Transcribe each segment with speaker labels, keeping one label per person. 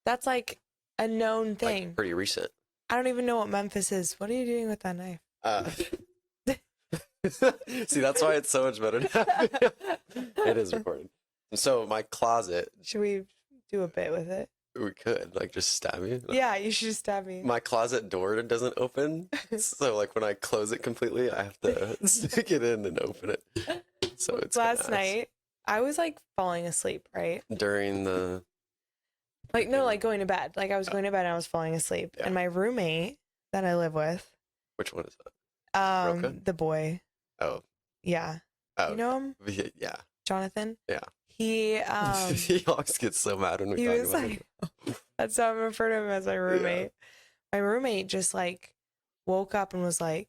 Speaker 1: That's like a known
Speaker 2: Like
Speaker 1: thing.
Speaker 2: pretty recent.
Speaker 1: I don't even know what Memphis is. What are you doing with that knife?
Speaker 2: See, that's why it's so much better now. It is recorded. So my closet,
Speaker 1: Should we do a bit with it?
Speaker 2: we could like just stab me.
Speaker 1: Yeah, you should just stab me.
Speaker 2: My closet door doesn't open, so like when I close it completely, I have to stick it in and open it. So it's
Speaker 1: Last night, I was like falling asleep, right?
Speaker 2: during the
Speaker 1: Like, no, like going to bed. Like, I was going to bed and I was falling asleep.
Speaker 2: Yeah.
Speaker 1: And my roommate that I live with,
Speaker 2: which one is that? Roka?
Speaker 1: the boy,
Speaker 2: Oh,
Speaker 1: yeah.
Speaker 2: oh,
Speaker 1: You know him?
Speaker 2: yeah.
Speaker 1: Jonathan?
Speaker 2: Yeah.
Speaker 1: He,
Speaker 2: He always gets so mad when we
Speaker 1: he
Speaker 2: talk
Speaker 1: was
Speaker 2: about
Speaker 1: like,
Speaker 2: him.
Speaker 1: that's how I'm referring to him as my roommate. My roommate just like woke up and was like,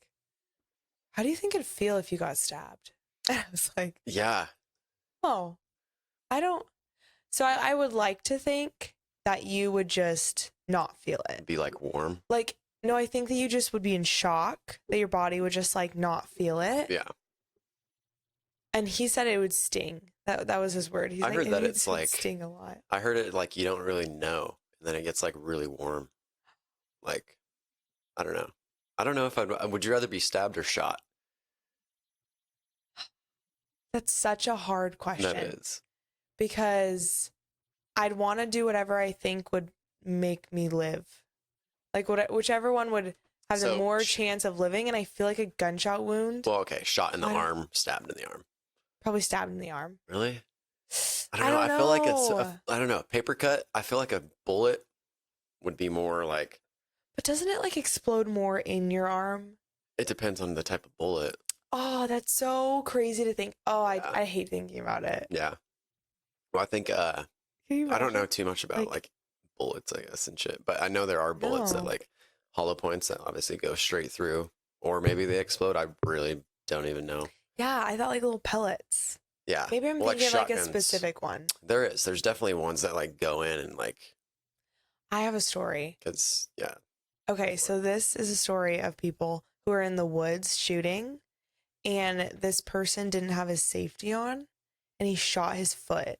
Speaker 1: how do you think it'd feel if you got stabbed? And I was like,
Speaker 2: Yeah.
Speaker 1: oh, I don't. So I would like to think that you would just not feel it.
Speaker 2: Be like warm.
Speaker 1: Like, no, I think that you just would be in shock, that your body would just like not feel it.
Speaker 2: Yeah.
Speaker 1: And he said it would sting. That was his word. He's
Speaker 2: I
Speaker 1: like,
Speaker 2: heard that
Speaker 1: it
Speaker 2: it's
Speaker 1: would
Speaker 2: like
Speaker 1: sting a lot.
Speaker 2: I heard it like you don't really know, and then it gets like really warm. Like, I don't know. I don't know if would you rather be stabbed or shot?
Speaker 1: That's such a hard question.
Speaker 2: That is.
Speaker 1: Because I'd want to do whatever I think would make me live. Like whichever one would have the more chance of living. And I feel like a gunshot wound.
Speaker 2: Well, okay, shot in the arm, stabbed in the arm.
Speaker 1: Probably stabbed in the arm.
Speaker 2: Really? I don't know. I feel like it's, I don't know, paper cut. I feel like a bullet would be more like.
Speaker 1: But doesn't it like explode more in your arm?
Speaker 2: It depends on the type of bullet.
Speaker 1: Oh, that's so crazy to think. Oh, I hate thinking about it.
Speaker 2: Yeah. Well, I think, I don't know too much about like bullets, I guess, and shit. But I know there are bullets that like hollow points that obviously go straight through. Or maybe they explode. I really don't even know.
Speaker 1: Yeah, I thought like little pellets.
Speaker 2: Yeah.
Speaker 1: Maybe I'm thinking of like a specific one.
Speaker 2: There's definitely ones that like go in and like.
Speaker 1: I have a story.
Speaker 2: Because, yeah.
Speaker 1: Okay, so this is a story of people who are in the woods shooting, and this person didn't have his safety on, and he shot his foot.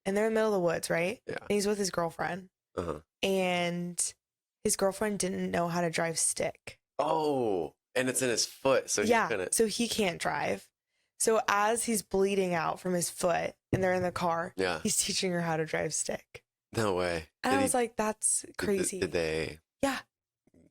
Speaker 1: And they're in the middle of the woods, right?
Speaker 2: Yeah.
Speaker 1: And he's with his girlfriend.
Speaker 2: Uh-huh.
Speaker 1: And his girlfriend didn't know how to drive stick.
Speaker 2: Oh, and it's in his foot, so
Speaker 1: so he can't drive. So as he's bleeding out from his foot and they're in the car, he's teaching her how to drive stick.
Speaker 2: No way.
Speaker 1: And I was like, that's crazy.
Speaker 2: Did they?
Speaker 1: Yeah.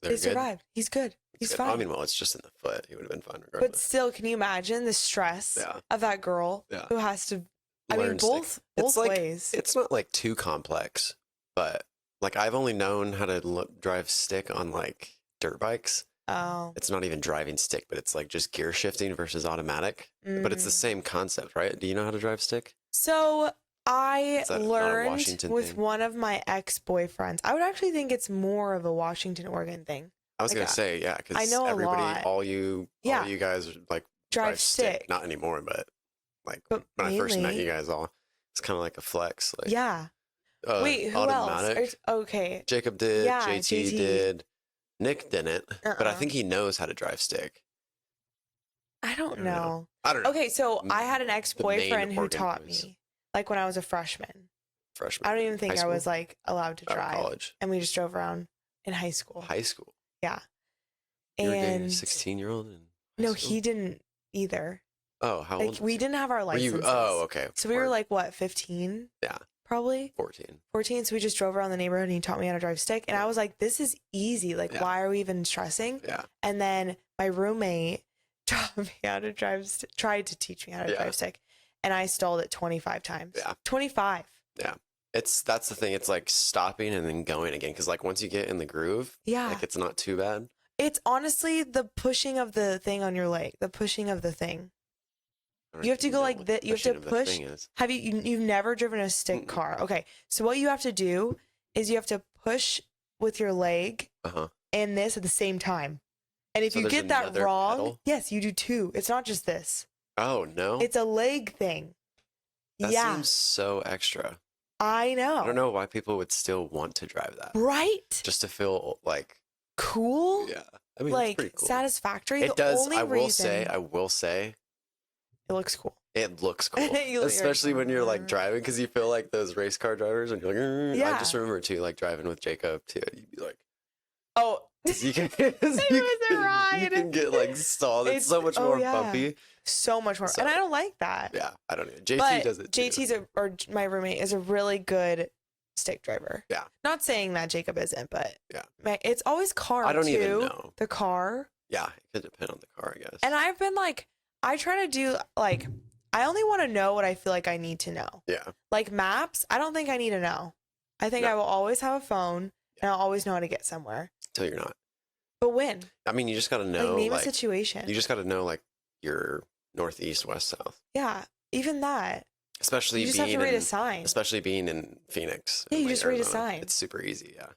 Speaker 1: They survived. He's good. He's fine.
Speaker 2: I mean, well, it's just in the foot. He would have been fine regardless.
Speaker 1: But still, can you imagine the stress of that girl who has to, I mean, both ways.
Speaker 2: It's not like too complex, but like I've only known how to drive stick on like dirt bikes.
Speaker 1: Oh.
Speaker 2: It's not even driving stick, but it's like just gear shifting versus automatic. But it's the same concept, right? Do you know how to drive stick?
Speaker 1: So I learned with one of my ex-boyfriends. I would actually think it's more of a Washington, Oregon thing.
Speaker 2: I was going to say, yeah, because
Speaker 1: I know
Speaker 2: everybody, all you guys like drive stick. Not anymore, but like when I first met you guys all, it's kind of like a flex. Like,
Speaker 1: yeah. Wait, who else? Okay.
Speaker 2: Jacob did, JT did. Nick didn't, but I think he knows how to drive stick.
Speaker 1: I don't know.
Speaker 2: I don't know.
Speaker 1: Okay, so I had an ex-boyfriend who taught me, like when I was a freshman. I don't even think I was like allowed to drive. College. And we just drove around in high school.
Speaker 2: High school?
Speaker 1: Yeah.
Speaker 2: You were dating a 16-year-old in high school?
Speaker 1: He didn't either.
Speaker 2: Oh, how old?
Speaker 1: We didn't have our licenses.
Speaker 2: Oh, okay.
Speaker 1: So we were like, what, 15?
Speaker 2: Yeah.
Speaker 1: Probably 14. So we just drove around the neighborhood and he taught me how to drive stick. And I was like, this is easy. Like, why are we even stressing?
Speaker 2: Yeah.
Speaker 1: And then my roommate taught me how to tried to teach me how to drive stick. And I stalled it 25 times. Yeah. 25.
Speaker 2: Yeah. That's the thing. It's like stopping and then going again. Cause like once you get in the groove, like it's not too bad.
Speaker 1: It's honestly the pushing of the thing on your leg, the pushing of the thing. You have to go like that. You have to push. Have you've never driven a stick car? Okay. So what you have to do is you have to push with your leg and this at the same time. And if you get that wrong, yes, you do too. It's not just this.
Speaker 2: Oh, no.
Speaker 1: It's a leg thing.
Speaker 2: That seems so extra.
Speaker 1: I know.
Speaker 2: I don't know why people would still want to drive that.
Speaker 1: Right?
Speaker 2: Just to feel like
Speaker 1: cool?
Speaker 2: Yeah. I mean,
Speaker 1: like
Speaker 2: it's pretty cool.
Speaker 1: Satisfactory.
Speaker 2: It does. I will say. It
Speaker 1: looks cool.
Speaker 2: It looks cool, especially when you're like driving, because you feel like those race car drivers, and you're like, I just remember too, like driving with Jacob too. You'd be like,
Speaker 1: oh,
Speaker 2: you can get like stalled. It's so much more bumpy.
Speaker 1: So much more, and I don't like that.
Speaker 2: Yeah, I don't even. JT does it too.
Speaker 1: JT's my roommate is a really good stick driver.
Speaker 2: Yeah.
Speaker 1: Not saying that Jacob isn't, but
Speaker 2: yeah,
Speaker 1: it's always car.
Speaker 2: I don't even know
Speaker 1: the car.
Speaker 2: Yeah, it could depend on the car, I guess.
Speaker 1: And I've been like, I try to do like, I only want to know what I feel like I need to know.
Speaker 2: Yeah.
Speaker 1: Like maps, I don't think I need to know. I think I will always have a phone and I'll always know how to get somewhere.
Speaker 2: Until you're not.
Speaker 1: But when?
Speaker 2: I mean, you just got to know.
Speaker 1: Like, name a situation.
Speaker 2: You just got to know, like, your northeast, west, south.
Speaker 1: Yeah, even that.
Speaker 2: Especially
Speaker 1: you just have to read a sign.
Speaker 2: Especially being in Phoenix.
Speaker 1: Yeah, you just read a sign.
Speaker 2: It's super easy, yeah.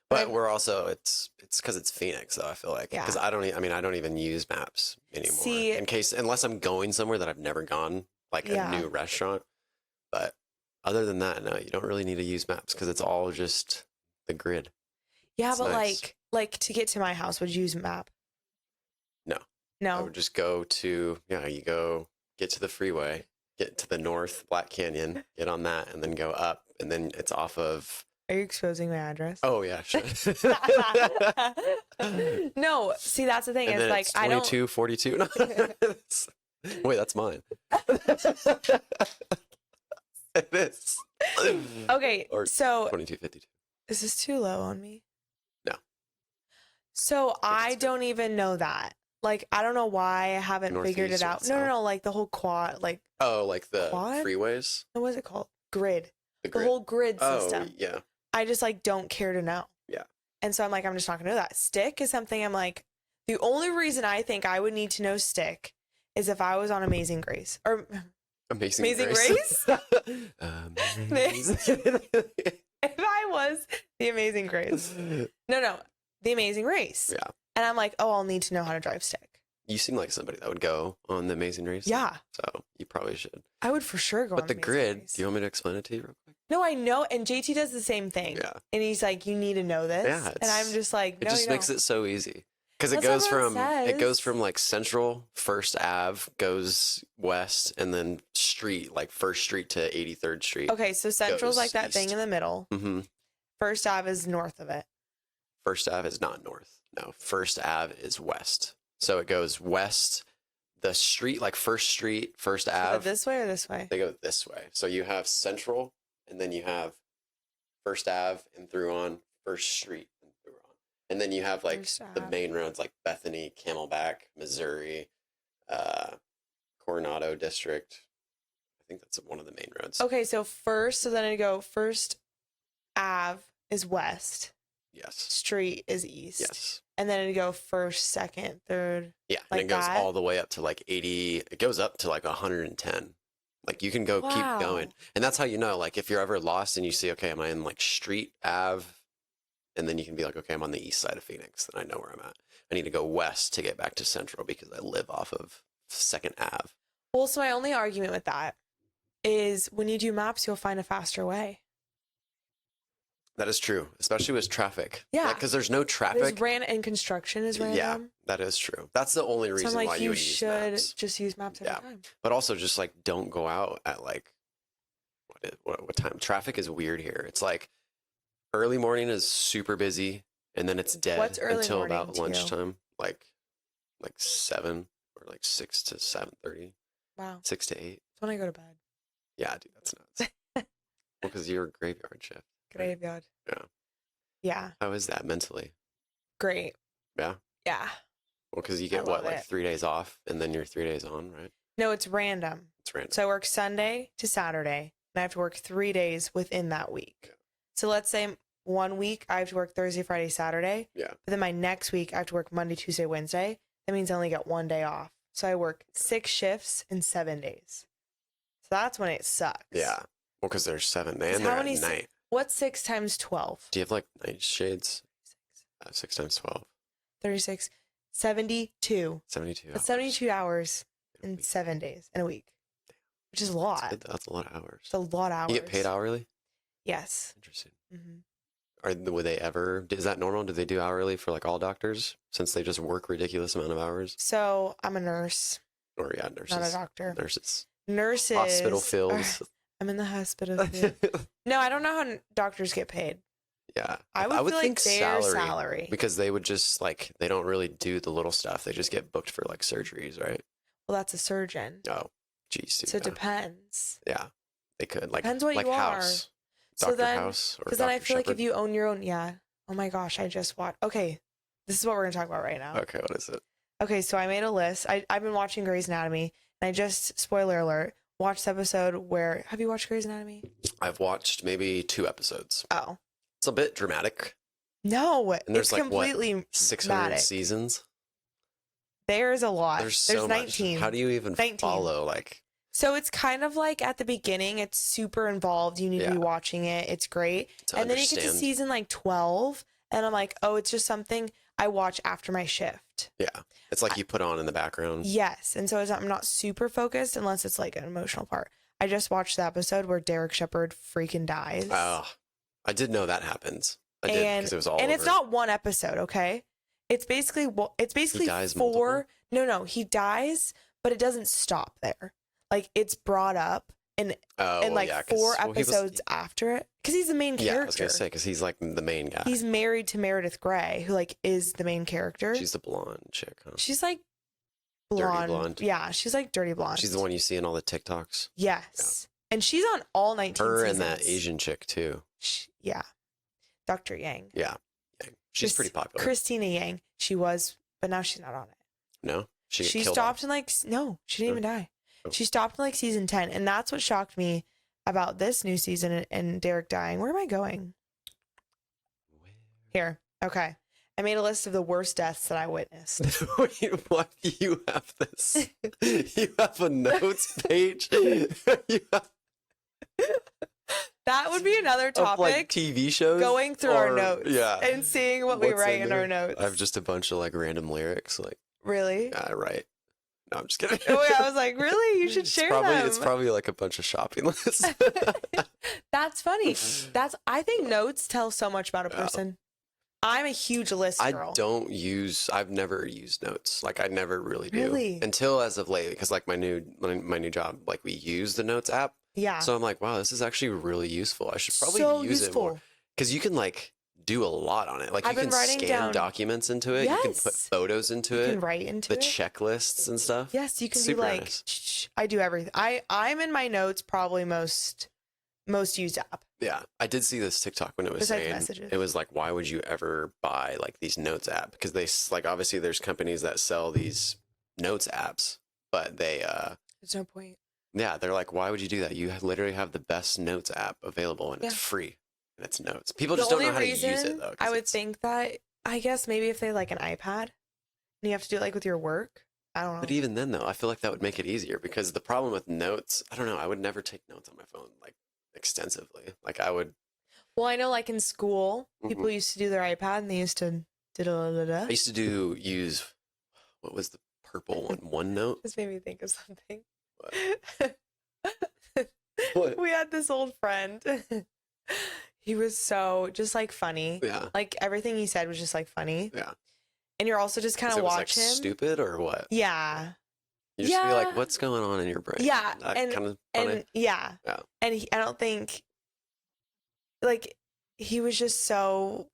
Speaker 2: But we're also, it's because it's Phoenix, though, I feel like. Because I don't even use maps anymore. See, unless I'm going somewhere that I've never gone, like a new restaurant. But other than that, no, you don't really need to use maps because it's all just the grid.
Speaker 1: Yeah, it's but nice. like to get to my house, would you use a map? No. I
Speaker 2: would just go to, get to the freeway, get to the North Black Canyon, get on that, and then go up, and then it's off of...
Speaker 1: Are you exposing my address?
Speaker 2: Oh, yeah, sure.
Speaker 1: No, see, that's the thing.
Speaker 2: And
Speaker 1: it's like,
Speaker 2: I don't... 2242. No. Wait, that's mine. It is.
Speaker 1: Okay, so...
Speaker 2: 2252.
Speaker 1: Is this too low on me?
Speaker 2: No.
Speaker 1: So I don't even know that. Like, I don't know why I haven't figured it out. No, like the whole quad, like...
Speaker 2: Oh, like the freeways?
Speaker 1: What was it called? Grid. The whole grid system.
Speaker 2: Oh, yeah.
Speaker 1: I just, like, don't care to know.
Speaker 2: Yeah.
Speaker 1: And so I'm like, I'm just not going to know that. Stick is something I'm like, the only reason I think I would need to know stick is if I was on Amazing Grace. Or...
Speaker 2: Amazing Grace?
Speaker 1: If I was the Amazing Grace. No, the Amazing Race.
Speaker 2: Yeah.
Speaker 1: And I'm like, I'll need to know how to drive stick.
Speaker 2: You seem like somebody that would go on the Amazing Race.
Speaker 1: Yeah.
Speaker 2: So you probably should.
Speaker 1: I would for sure go on the
Speaker 2: grid,
Speaker 1: Race.
Speaker 2: Do you want me to explain it to you real quick?
Speaker 1: No, I know. And JT does the same thing.
Speaker 2: Yeah.
Speaker 1: And he's like, you need to know this.
Speaker 2: Yeah.
Speaker 1: And I'm just like, no,
Speaker 2: it just makes it so easy. Because it goes from like Central, First Ave, goes west, and then street, like First Street to 83rd Street.
Speaker 1: Okay, so Central's like that thing in the middle.
Speaker 2: Mm-hmm.
Speaker 1: First Ave is north of it.
Speaker 2: First Ave is not north. No, First Ave is west. So it goes west, the street, like First Street, First Ave.
Speaker 1: This way or this way?
Speaker 2: They go this way. So you have Central, and then you have First Ave and through on First Street and through on. And then you have like the main roads like Bethany, Camelback, Missouri, Coronado District. I think that's one of the main roads.
Speaker 1: Okay, so then I go First Ave is west.
Speaker 2: Yes.
Speaker 1: Street is east.
Speaker 2: Yes.
Speaker 1: And then it'd go first, second, third.
Speaker 2: Yeah, and it goes all the way up to like 80. It goes up to like 110. Like you can go keep going. And that's how you know, like if you're ever lost and you see, okay, am I in like Street Ave? And then you can be like, okay, I'm on the east side of Phoenix. Then I know where I'm at. I need to go west to get back to Central because I live off of 2nd Ave.
Speaker 1: Well, so my only argument with that is when you do maps, you'll find a faster way.
Speaker 2: That is true, especially with traffic.
Speaker 1: Yeah.
Speaker 2: Because there's no traffic.
Speaker 1: And construction is random.
Speaker 2: Yeah, that is true. That's the only reason why you would use maps.
Speaker 1: You should just use maps every time.
Speaker 2: But also just like don't go out at like, what time? Traffic is weird here. It's like early morning is super busy and then it's dead until about lunchtime. Like 7 or like 6 to 7:30.
Speaker 1: Wow.
Speaker 2: 6 to 8.
Speaker 1: That's when I go to bed.
Speaker 2: Yeah, dude, that's nuts. Well, because you're a graveyard shift.
Speaker 1: Graveyard.
Speaker 2: Yeah.
Speaker 1: Yeah.
Speaker 2: How is that mentally?
Speaker 1: Great.
Speaker 2: Yeah.
Speaker 1: Yeah.
Speaker 2: Well, because you get like 3 days off and then you're 3 days on, right?
Speaker 1: No, it's random.
Speaker 2: It's random.
Speaker 1: So I work Sunday to Saturday and I have to work 3 days within that week. Yeah. So let's say 1 week I have to work Thursday, Friday, Saturday.
Speaker 2: Yeah.
Speaker 1: But then my next week I have to work Monday, Tuesday, Wednesday. That means I only get 1 day off. So I work 6 shifts in 7 days. So that's when it sucks.
Speaker 2: Yeah. Well, because there's 7 and they're at night.
Speaker 1: What's 6 times 12?
Speaker 2: Do you have like night shades? 6 times 12.
Speaker 1: 36. 72.
Speaker 2: 72 hours.
Speaker 1: That's 72 hours in 7 days in a week, which is a lot.
Speaker 2: That's a lot of hours.
Speaker 1: It's a lot of hours.
Speaker 2: You get paid hourly?
Speaker 1: Yes.
Speaker 2: Interesting. Would they ever, is that normal? Do they do hourly for like all doctors since they just work ridiculous amount of hours?
Speaker 1: So I'm a nurse.
Speaker 2: Or nurses.
Speaker 1: Not a doctor.
Speaker 2: Nurses.
Speaker 1: nurses.
Speaker 2: Hospital fields.
Speaker 1: I'm in the hospital field. No, I don't know how doctors get paid.
Speaker 2: Yeah.
Speaker 1: I would feel
Speaker 2: think
Speaker 1: like their salary.
Speaker 2: Because they would just like, they don't really do the little stuff. They just get booked for like surgeries, right?
Speaker 1: Well, that's a surgeon.
Speaker 2: Oh, geez.
Speaker 1: So it depends.
Speaker 2: Yeah. They could. Like,
Speaker 1: depends what
Speaker 2: like
Speaker 1: you
Speaker 2: House.
Speaker 1: are.
Speaker 2: Dr. House.
Speaker 1: Because then I feel like if you own your own, yeah. Oh my gosh, I just watched. Okay. This is what we're going to talk about right now.
Speaker 2: Okay, what is it?
Speaker 1: Okay, so I made a list. I've been watching Grey's Anatomy, and I just, spoiler alert, watched the episode where, have you watched Grey's Anatomy?
Speaker 2: I've watched maybe 2 episodes.
Speaker 1: Oh.
Speaker 2: It's a bit dramatic.
Speaker 1: No,
Speaker 2: and there's
Speaker 1: it's
Speaker 2: like,
Speaker 1: completely
Speaker 2: what, 600
Speaker 1: dramatic.
Speaker 2: Seasons?
Speaker 1: There's a lot.
Speaker 2: There's so
Speaker 1: 19.
Speaker 2: much. How do you even
Speaker 1: 19.
Speaker 2: follow, like...
Speaker 1: So it's kind of like at the beginning, it's super involved. You need to be watching it. It's great. And then you get to season like 12, and I'm like, oh, it's just something I watch after my shift.
Speaker 2: Yeah. It's like you put on in the background.
Speaker 1: Yes. And so I'm not super focused unless it's like an emotional part. I just watched the episode where Derek Shepherd freaking dies.
Speaker 2: Oh, I did know that happens. I did, because it was all
Speaker 1: and
Speaker 2: over.
Speaker 1: It's not one episode, okay? It's basically
Speaker 2: he dies
Speaker 1: 4. No, he dies, but it doesn't stop there. Like, it's brought up in 4 episodes after it, because he's the main character.
Speaker 2: Yeah, I was gonna say, because he's like the main guy.
Speaker 1: He's married to Meredith Grey, who like is the main character.
Speaker 2: She's the blonde chick, huh?
Speaker 1: She's like blonde.
Speaker 2: Dirty blonde.
Speaker 1: Yeah, she's like dirty blonde.
Speaker 2: She's the one you see in all the TikToks.
Speaker 1: Yes, and she's on all 19
Speaker 2: Her
Speaker 1: seasons.
Speaker 2: and that Asian chick too.
Speaker 1: Yeah, Dr. Yang.
Speaker 2: Yeah, she's pretty popular.
Speaker 1: Christina Yang. She was, but now she's not on it.
Speaker 2: No, she
Speaker 1: stopped in like no, she didn't even die. Oh. She stopped in like season 10, and that's what shocked me about this new season and Derek dying. Where am I going? Here. Okay. I made a list of the worst deaths that I witnessed.
Speaker 2: Wait, why do you have this? You have a notes page?
Speaker 1: That would be another topic.
Speaker 2: Of like TV shows?
Speaker 1: Going through our notes.
Speaker 2: Yeah.
Speaker 1: And seeing what we write in our notes.
Speaker 2: I have just a bunch of like random lyrics. Like,
Speaker 1: really?
Speaker 2: Yeah, I write. No, I'm just kidding.
Speaker 1: Oh yeah, I was like, really? You should share them.
Speaker 2: It's probably like a bunch of shopping lists.
Speaker 1: That's funny. I think notes tell so much about a person. I'm a huge list girl.
Speaker 2: I've never used notes. Like, I never really do. Really? Until as of late, because like my new job, like we use the notes app. Yeah. So I'm like, wow, this is actually really useful. I should probably use it more. Because you can like do a lot on it. Like, you can scan documents into it. Yes. You can put photos into it. You can write into it. The checklists and stuff.
Speaker 1: Yes, you can do like, nice. I do everything. I'm in my notes probably most used app.
Speaker 2: Yeah, I did see this TikTok when it was saying, it was like, why would you ever buy like these notes app? Because they like, obviously there's companies that sell these notes apps, but there's
Speaker 1: no point.
Speaker 2: Yeah, they're like, why would you do that? You literally have the best notes app available, and it's free, and it's notes. People just don't know how to use it though.
Speaker 1: I would think that, I guess maybe if they like an iPad and you have to do it like with your work. I don't know.
Speaker 2: But even then though, I feel like that would make it easier, because the problem with notes, I don't know, I would never take notes on my phone like extensively. Like, I would.
Speaker 1: Well, I know like in school, people used to do their iPad and they used to
Speaker 2: I used to use, what was the purple one? OneNote?
Speaker 1: This made me think of something.
Speaker 2: What? What?
Speaker 1: We had this old friend. He was so just like funny. Yeah. Like everything he said was just like funny. Yeah. And you're also just kind of watch him.
Speaker 2: Stupid or what?
Speaker 1: Yeah.
Speaker 2: You just be like, what's going on in your brain?
Speaker 1: Yeah.
Speaker 2: And kind of funny.
Speaker 1: And yeah. And I don't think, like, he was just so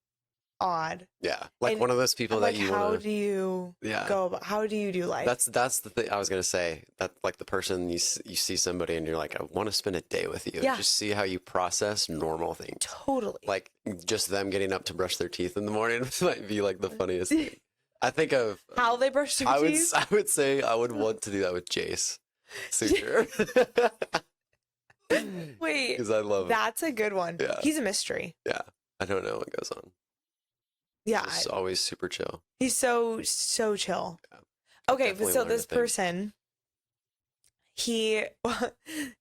Speaker 1: odd.
Speaker 2: Yeah. Like, and one of those people that you want to.
Speaker 1: How do you go about, how do you do life?
Speaker 2: That's the thing I was going to say. That like the person you see somebody and you're like, I want to spend a day with you. Yeah. Just see how you process normal things.
Speaker 1: Totally.
Speaker 2: Like, just them getting up to brush their teeth in the morning might be like the funniest thing. I think of
Speaker 1: how they brush their teeth.
Speaker 2: I would say I would want to do that with Jace. Super.
Speaker 1: Wait.
Speaker 2: Because I love him.
Speaker 1: That's a good one. Yeah. He's a mystery.
Speaker 2: Yeah. I don't know what goes on.
Speaker 1: Yeah.
Speaker 2: He's always super chill.
Speaker 1: He's so chill. Yeah. Okay, but so this person, he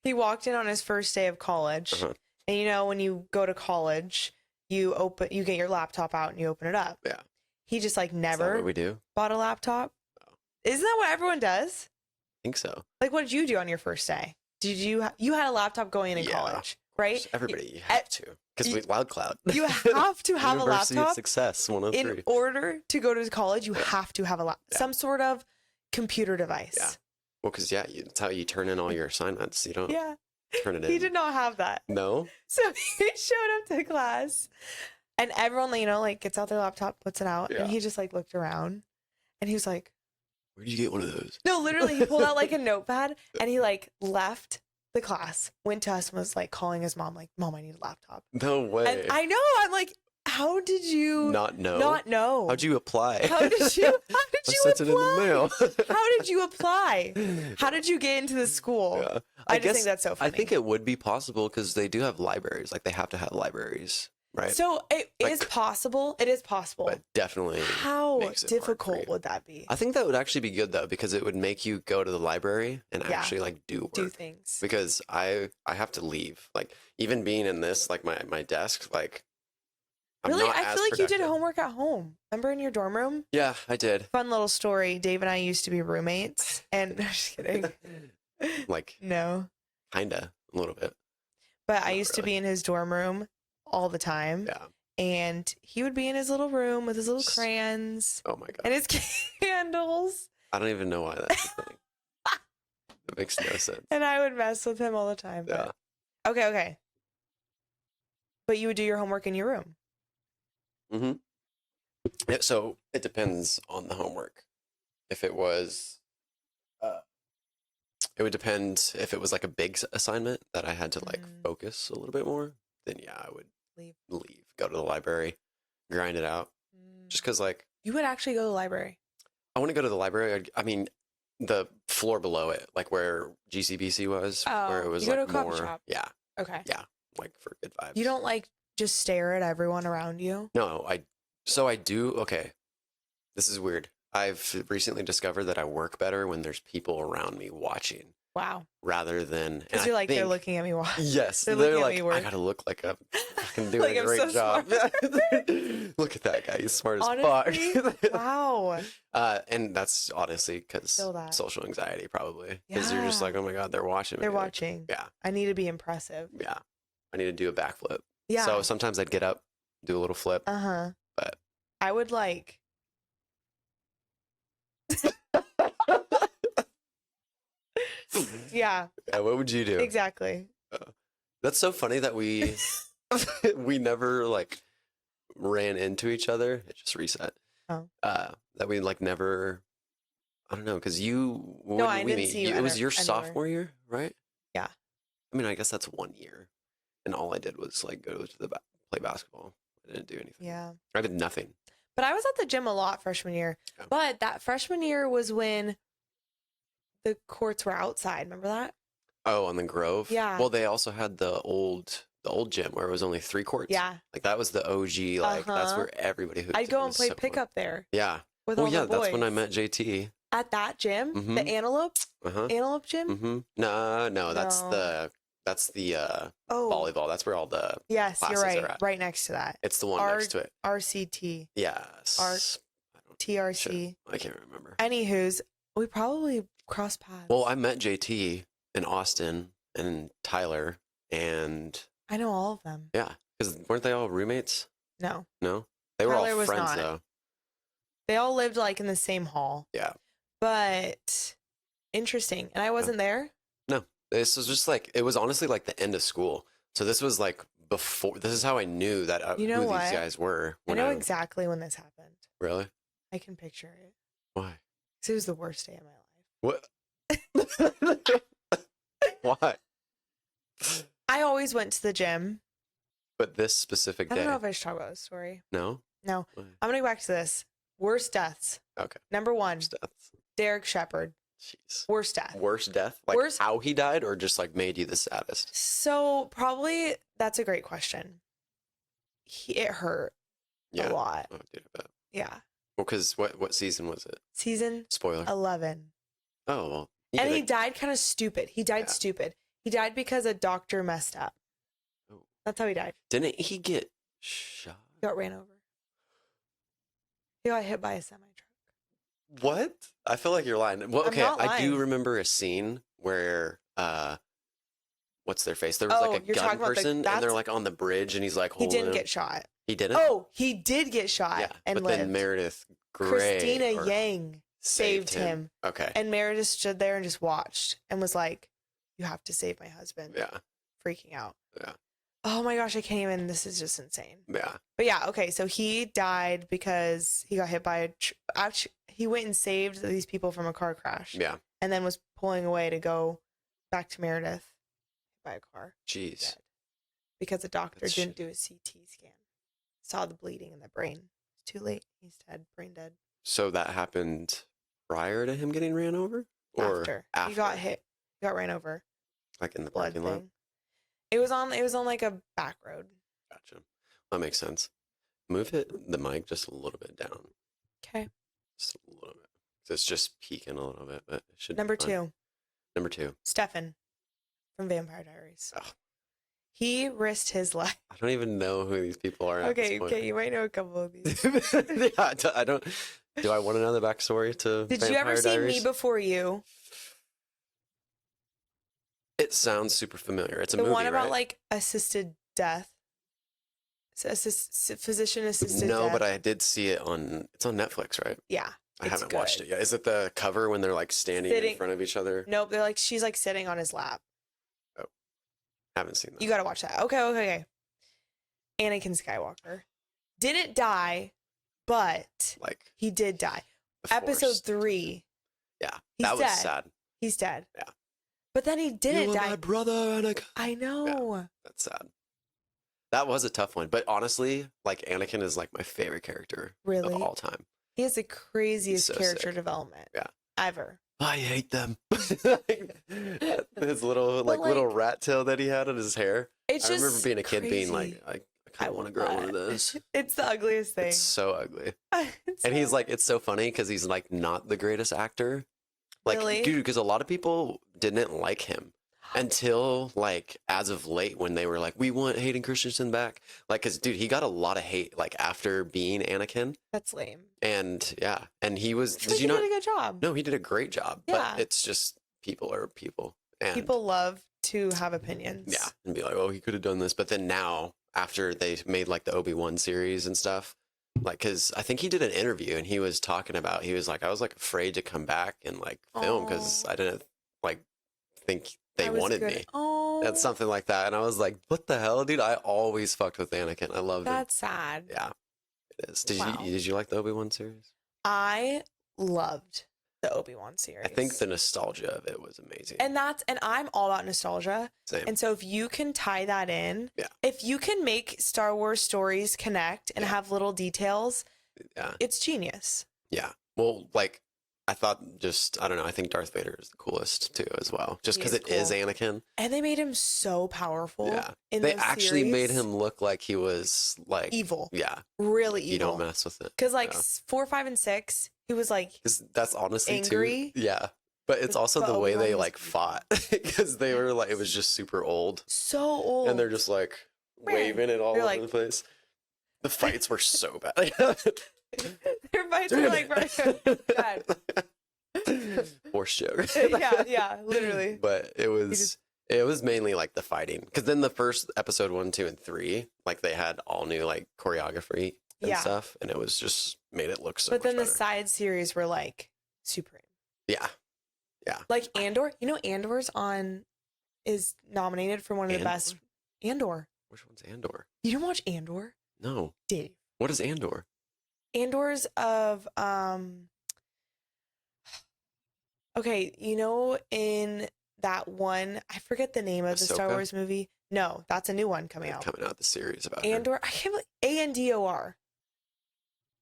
Speaker 1: walked in on his first day of college. Uh-huh. And you know, when you go to college, you get your laptop out and you open it up.
Speaker 2: Yeah.
Speaker 1: He just like never
Speaker 2: what we do?
Speaker 1: Bought a laptop. Oh. Isn't that what everyone does?
Speaker 2: I think so.
Speaker 1: Like, what did you do on your first day? Did you had a laptop going in college, right?
Speaker 2: Everybody, you have to, because we Loud Cloud.
Speaker 1: You have to have a
Speaker 2: University
Speaker 1: laptop.
Speaker 2: Of Success 103.
Speaker 1: In order to go to college, you have to have some sort of computer device.
Speaker 2: Yeah. Well, because that's how you turn in all your assignments. You don't turn it in.
Speaker 1: He did not have that.
Speaker 2: No.
Speaker 1: So he showed up to class, and everyone, like gets out their laptop, puts it out, and he just like looked around, and he was like,
Speaker 2: "Where did you get one of those?"
Speaker 1: No, literally, he pulled out like a notepad, and he like left the class, went to us, and was like calling his mom, like, "Mom, I need a laptop."
Speaker 2: No way.
Speaker 1: And I know. I'm like, how did you
Speaker 2: not know?
Speaker 1: Not know.
Speaker 2: How'd you apply?
Speaker 1: How did you apply?
Speaker 2: It in the mail.
Speaker 1: How did you apply? How did you get into the school?
Speaker 2: Yeah.
Speaker 1: I just think that's so funny.
Speaker 2: I think it would be possible because they do have libraries. Like they have to have libraries, right?
Speaker 1: So it is possible. It is possible.
Speaker 2: But definitely.
Speaker 1: How difficult would that be?
Speaker 2: I think that would actually be good though, because it would make you go to the library and actually like do work.
Speaker 1: Do things.
Speaker 2: Because I have to leave. Like even being in this, like my desk, like
Speaker 1: really, I feel like you did homework at home. Remember in your dorm room?
Speaker 2: Yeah, I did.
Speaker 1: Fun little story. Dave and I used to be roommates, and I'm just kidding.
Speaker 2: Like
Speaker 1: no,
Speaker 2: kinda a little bit.
Speaker 1: But I used to be in his dorm room all the time.
Speaker 2: Yeah.
Speaker 1: And he would be in his little room with his little crayons.
Speaker 2: Oh my god.
Speaker 1: And his candles.
Speaker 2: I don't even know why that's a thing. It makes no sense.
Speaker 1: And I would mess with him all the time.
Speaker 2: Yeah.
Speaker 1: But... Okay. But you would do your homework in your room.
Speaker 2: Mm-hmm. Yeah, so it depends on the homework. If it was, it would depend if it was like a big assignment that I had to like focus a little bit more. Then yeah, I would leave, go to the library, grind it out. Just because like
Speaker 1: you would actually go to the library.
Speaker 2: I want to go to the library. I mean, the floor below it, like where GCBC was, where it was
Speaker 1: you
Speaker 2: like
Speaker 1: go to a
Speaker 2: more.
Speaker 1: coffee shop.
Speaker 2: Yeah.
Speaker 1: Okay.
Speaker 2: Yeah, like for good vibes.
Speaker 1: You don't like just stare at everyone around you?
Speaker 2: No, I do. Okay, this is weird. I've recently discovered that I work better when there's people around me watching.
Speaker 1: Wow.
Speaker 2: Rather than
Speaker 1: because you're like they're looking at me.
Speaker 2: Yes, they're like I gotta look like I'm fucking doing a great job. Look at that guy; he's smart as fuck.
Speaker 1: Wow.
Speaker 2: And that's honestly because social anxiety, probably because you're just like, oh my god, they're watching.
Speaker 1: They're watching.
Speaker 2: Yeah.
Speaker 1: I need to be impressive.
Speaker 2: Yeah. I need to do a backflip.
Speaker 1: Yeah.
Speaker 2: So sometimes I'd get up, do a little flip. But
Speaker 1: I would like. Yeah.
Speaker 2: What would you do?
Speaker 1: Exactly.
Speaker 2: That's so funny that we we never like ran into each other. It just reset.
Speaker 1: Oh.
Speaker 2: That we like never. I don't know, because you.
Speaker 1: No, I didn't see you.
Speaker 2: It was your sophomore year, right?
Speaker 1: Yeah.
Speaker 2: I mean, I guess that's 1 year, and all I did was like go to the play basketball. I didn't do anything.
Speaker 1: Yeah.
Speaker 2: I did nothing.
Speaker 1: But I was at the gym a lot freshman year. Yeah. But that freshman year was when the courts were outside. Remember that?
Speaker 2: Oh, on the Grove?
Speaker 1: Yeah.
Speaker 2: Well, they also had the old gym where it was only 3 courts.
Speaker 1: Yeah.
Speaker 2: Like that was the OG. Like that's where everybody who
Speaker 1: I'd go and play pickup there.
Speaker 2: Yeah.
Speaker 1: With all the boys.
Speaker 2: That's when I met JT.
Speaker 1: At that gym, the Antelope, Antelope gym.
Speaker 2: No, that's the volleyball. That's where all the classes
Speaker 1: you're right.
Speaker 2: are at.
Speaker 1: Right next to that.
Speaker 2: It's the one next to it.
Speaker 1: RCT.
Speaker 2: Yes.
Speaker 1: TRC.
Speaker 2: I can't remember.
Speaker 1: Anywho's, we probably crossed paths.
Speaker 2: Well, I met JT in Austin and Tyler, and
Speaker 1: I know all of them.
Speaker 2: Yeah, because weren't they all roommates?
Speaker 1: No.
Speaker 2: No, they were all friends though.
Speaker 1: They all lived like in the same hall.
Speaker 2: Yeah.
Speaker 1: But interesting. And I wasn't there?
Speaker 2: No. This was just like, it was honestly like the end of school. So this was like before, this is how I knew that who these guys were.
Speaker 1: I know exactly when this happened.
Speaker 2: Really?
Speaker 1: I can picture it.
Speaker 2: Why?
Speaker 1: Because it was the worst day of my
Speaker 2: life. What? Why?
Speaker 1: I always went to the gym.
Speaker 2: But this specific day?
Speaker 1: I don't know if I should talk about this story.
Speaker 2: No?
Speaker 1: No. Why? I'm going to go back to this. Worst deaths.
Speaker 2: Okay.
Speaker 1: Number 1.
Speaker 2: Worst deaths.
Speaker 1: Derek Shepard.
Speaker 2: Jeez.
Speaker 1: Worst death.
Speaker 2: Worst death? Like how he died or just like made you the saddest?
Speaker 1: So probably that's a great question. It hurt a lot.
Speaker 2: Oh, dude, I bet.
Speaker 1: Yeah.
Speaker 2: Well, because what season was it?
Speaker 1: Season
Speaker 2: Spoiler.
Speaker 1: 11.
Speaker 2: Oh, well.
Speaker 1: And he died kind of stupid. He died stupid. He died because a doctor messed up. Oh. That's how he died.
Speaker 2: Didn't he get shot?
Speaker 1: He got ran over. He got hit by a semi truck.
Speaker 2: What? I feel like you're lying. Well, okay, I do remember a scene where what's their face? There was like a gun person, and they're like on the bridge, and he's like holding.
Speaker 1: He didn't get shot.
Speaker 2: He didn't.
Speaker 1: Oh, he did get shot.
Speaker 2: Yeah,
Speaker 1: and
Speaker 2: but
Speaker 1: lived.
Speaker 2: then Meredith Grey,
Speaker 1: Christina Yang. saved him.
Speaker 2: Okay.
Speaker 1: And Meredith stood there and just watched and was like, you have to save my husband.
Speaker 2: Yeah.
Speaker 1: Freaking out.
Speaker 2: Yeah.
Speaker 1: Oh my gosh, I can't even. This is just insane.
Speaker 2: Yeah.
Speaker 1: But yeah, okay. So he died because he got hit by actually, he went and saved these people from a car crash.
Speaker 2: Yeah.
Speaker 1: And then was pulling away to go back to Meredith by a car.
Speaker 2: Jeez.
Speaker 1: Dead. Because the doctor didn't do a CT scan. Saw the bleeding in the brain. It's too late. He's dead. Brain dead.
Speaker 2: So that happened prior to him getting ran over? Or after?
Speaker 1: He got hit. He got ran over.
Speaker 2: Like in the
Speaker 1: Blood
Speaker 2: parking lot?
Speaker 1: thing. It was on like a back road.
Speaker 2: Gotcha. That makes sense. Move the mic just a little bit down.
Speaker 1: Okay.
Speaker 2: Just a little bit. It's just peeking a little bit, but it should
Speaker 1: Number
Speaker 2: be fine.
Speaker 1: 2.
Speaker 2: Number 2.
Speaker 1: Stefan from Vampire Diaries.
Speaker 2: Oh.
Speaker 1: He risked his life.
Speaker 2: I don't even know who these people are.
Speaker 1: Okay, you might know a couple of these.
Speaker 2: Yeah, I don't. Do I want to know the backstory to
Speaker 1: Did
Speaker 2: Vampire
Speaker 1: you ever
Speaker 2: Diaries?
Speaker 1: see Me Before You?
Speaker 2: It sounds super familiar. It's a
Speaker 1: the
Speaker 2: movie,
Speaker 1: one about
Speaker 2: right?
Speaker 1: like assisted death. Physician assisted death.
Speaker 2: No, but I did see it it's on Netflix, right?
Speaker 1: Yeah.
Speaker 2: I haven't watched it yet. Is it the cover when they're like standing in front of each other?
Speaker 1: Nope, she's like sitting on his lap.
Speaker 2: Oh, haven't seen that.
Speaker 1: You gotta watch that. Okay. Anakin Skywalker didn't die, but
Speaker 2: like
Speaker 1: he did die.
Speaker 2: the
Speaker 1: Episode
Speaker 2: Force.
Speaker 1: 3.
Speaker 2: Yeah,
Speaker 1: He's
Speaker 2: that was
Speaker 1: dead.
Speaker 2: sad.
Speaker 1: He's dead.
Speaker 2: Yeah.
Speaker 1: But then he didn't die.
Speaker 2: My brother, Anakin.
Speaker 1: I know.
Speaker 2: Yeah, that's sad. That was a tough one, but honestly, like Anakin is like my favorite character
Speaker 1: Really?
Speaker 2: of all time.
Speaker 1: He has the craziest
Speaker 2: so
Speaker 1: character
Speaker 2: sick.
Speaker 1: development.
Speaker 2: Yeah.
Speaker 1: Ever.
Speaker 2: I hate them. His little little rat tail that he had on his hair.
Speaker 1: It's
Speaker 2: I
Speaker 1: just
Speaker 2: remember being a kid being
Speaker 1: crazy.
Speaker 2: like, I kind of want to grow one of those.
Speaker 1: It's the ugliest thing.
Speaker 2: It's so ugly.
Speaker 1: It's
Speaker 2: And he's
Speaker 1: so-
Speaker 2: like, it's so funny because he's like not the greatest actor. Like,
Speaker 1: Really?
Speaker 2: dude, because a lot of people didn't like him until like as of late when they were like, we want Hayden Christensen back. Like, because dude, he got a lot of hate like after being Anakin.
Speaker 1: That's lame.
Speaker 2: And yeah, and he was.
Speaker 1: Did you not? He did a good job.
Speaker 2: No, he did a great job.
Speaker 1: Yeah.
Speaker 2: But it's just people are people. And
Speaker 1: People love to have opinions.
Speaker 2: yeah, and be like, oh, he could have done this. But then now, after they made like the Obi-Wan series and stuff, like, because I think he did an interview and he was talking about, he was like, I was like afraid to come back and like film because I didn't like think they wanted me.
Speaker 1: Oh,
Speaker 2: And something like that. And I was like, what the hell, dude? I always fucked with Anakin. I loved him.
Speaker 1: that's sad.
Speaker 2: Yeah, it is. Did
Speaker 1: Wow.
Speaker 2: you like the Obi-Wan series?
Speaker 1: I loved the Obi-Wan series.
Speaker 2: I think the nostalgia of it was amazing.
Speaker 1: and I'm all about nostalgia.
Speaker 2: Same.
Speaker 1: And so if you can tie that in,
Speaker 2: Yeah.
Speaker 1: if you can make Star Wars stories connect and have little details,
Speaker 2: Yeah.
Speaker 1: it's genius.
Speaker 2: Yeah. Well, like, I thought I don't know, I think Darth Vader is the coolest too as well. Just
Speaker 1: He
Speaker 2: because
Speaker 1: is
Speaker 2: it is
Speaker 1: cool.
Speaker 2: Anakin.
Speaker 1: And they made him so powerful.
Speaker 2: Yeah.
Speaker 1: In
Speaker 2: They
Speaker 1: those
Speaker 2: actually made
Speaker 1: series.
Speaker 2: him look like he was like
Speaker 1: evil.
Speaker 2: Yeah.
Speaker 1: Really evil.
Speaker 2: You don't mess with it.
Speaker 1: Because like
Speaker 2: Yeah.
Speaker 1: 4, 5, and 6, he was like
Speaker 2: 'Cause that's honestly
Speaker 1: angry.
Speaker 2: too. Yeah. But it's also
Speaker 1: But
Speaker 2: the way
Speaker 1: Obi-Wan
Speaker 2: they
Speaker 1: was
Speaker 2: like fought because they were like, it was just super old.
Speaker 1: so old.
Speaker 2: And they're just like waving it all
Speaker 1: They're
Speaker 2: over
Speaker 1: like-
Speaker 2: the place. The fights were so bad.
Speaker 1: Their fights were like God.
Speaker 2: Horse joke.
Speaker 1: yeah, literally.
Speaker 2: But it was mainly like the fighting, because then the first episode 1, 2, and 3, like they had all new like choreography and
Speaker 1: Yeah.
Speaker 2: stuff, and it was just made it look so.
Speaker 1: But then
Speaker 2: much
Speaker 1: the
Speaker 2: better.
Speaker 1: side series were like supreme.
Speaker 2: Yeah,
Speaker 1: Like Andor, Andor's is nominated for one of the best. Andor.
Speaker 2: Which one's Andor?
Speaker 1: You didn't watch Andor?
Speaker 2: No.
Speaker 1: Dave.
Speaker 2: What is Andor?
Speaker 1: Andor's of okay, in that one, I forget the name of the Star
Speaker 2: Ahsoka?
Speaker 1: Wars movie. No, that's a new one coming out.
Speaker 2: Coming out the series about her.
Speaker 1: Andor, I can't believe Andor.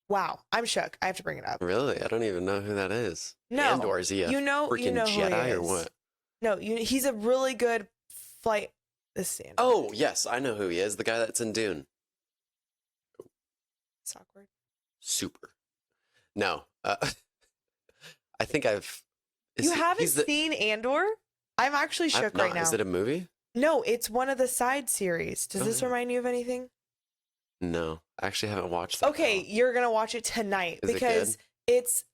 Speaker 1: Wow, I'm shook. I have to bring it up.
Speaker 2: Really? I don't even know who that is.
Speaker 1: No,
Speaker 2: Andor, is he a freaking
Speaker 1: who he
Speaker 2: Jedi or
Speaker 1: is.
Speaker 2: what?
Speaker 1: No, he's a really good flight. This is Andor.
Speaker 2: Oh yes, I know who he is. The guy that's in Dune.
Speaker 1: It's awkward.
Speaker 2: Super. No, I think I've.
Speaker 1: You haven't seen Andor? I'm actually shook right now.
Speaker 2: Is it a movie?
Speaker 1: No, it's one of the side series. Does this
Speaker 2: Oh.
Speaker 1: remind you of anything?
Speaker 2: No, I actually haven't watched that.
Speaker 1: Okay,
Speaker 2: at all.
Speaker 1: you're gonna watch it tonight
Speaker 2: Is it
Speaker 1: because
Speaker 2: good?
Speaker 1: it's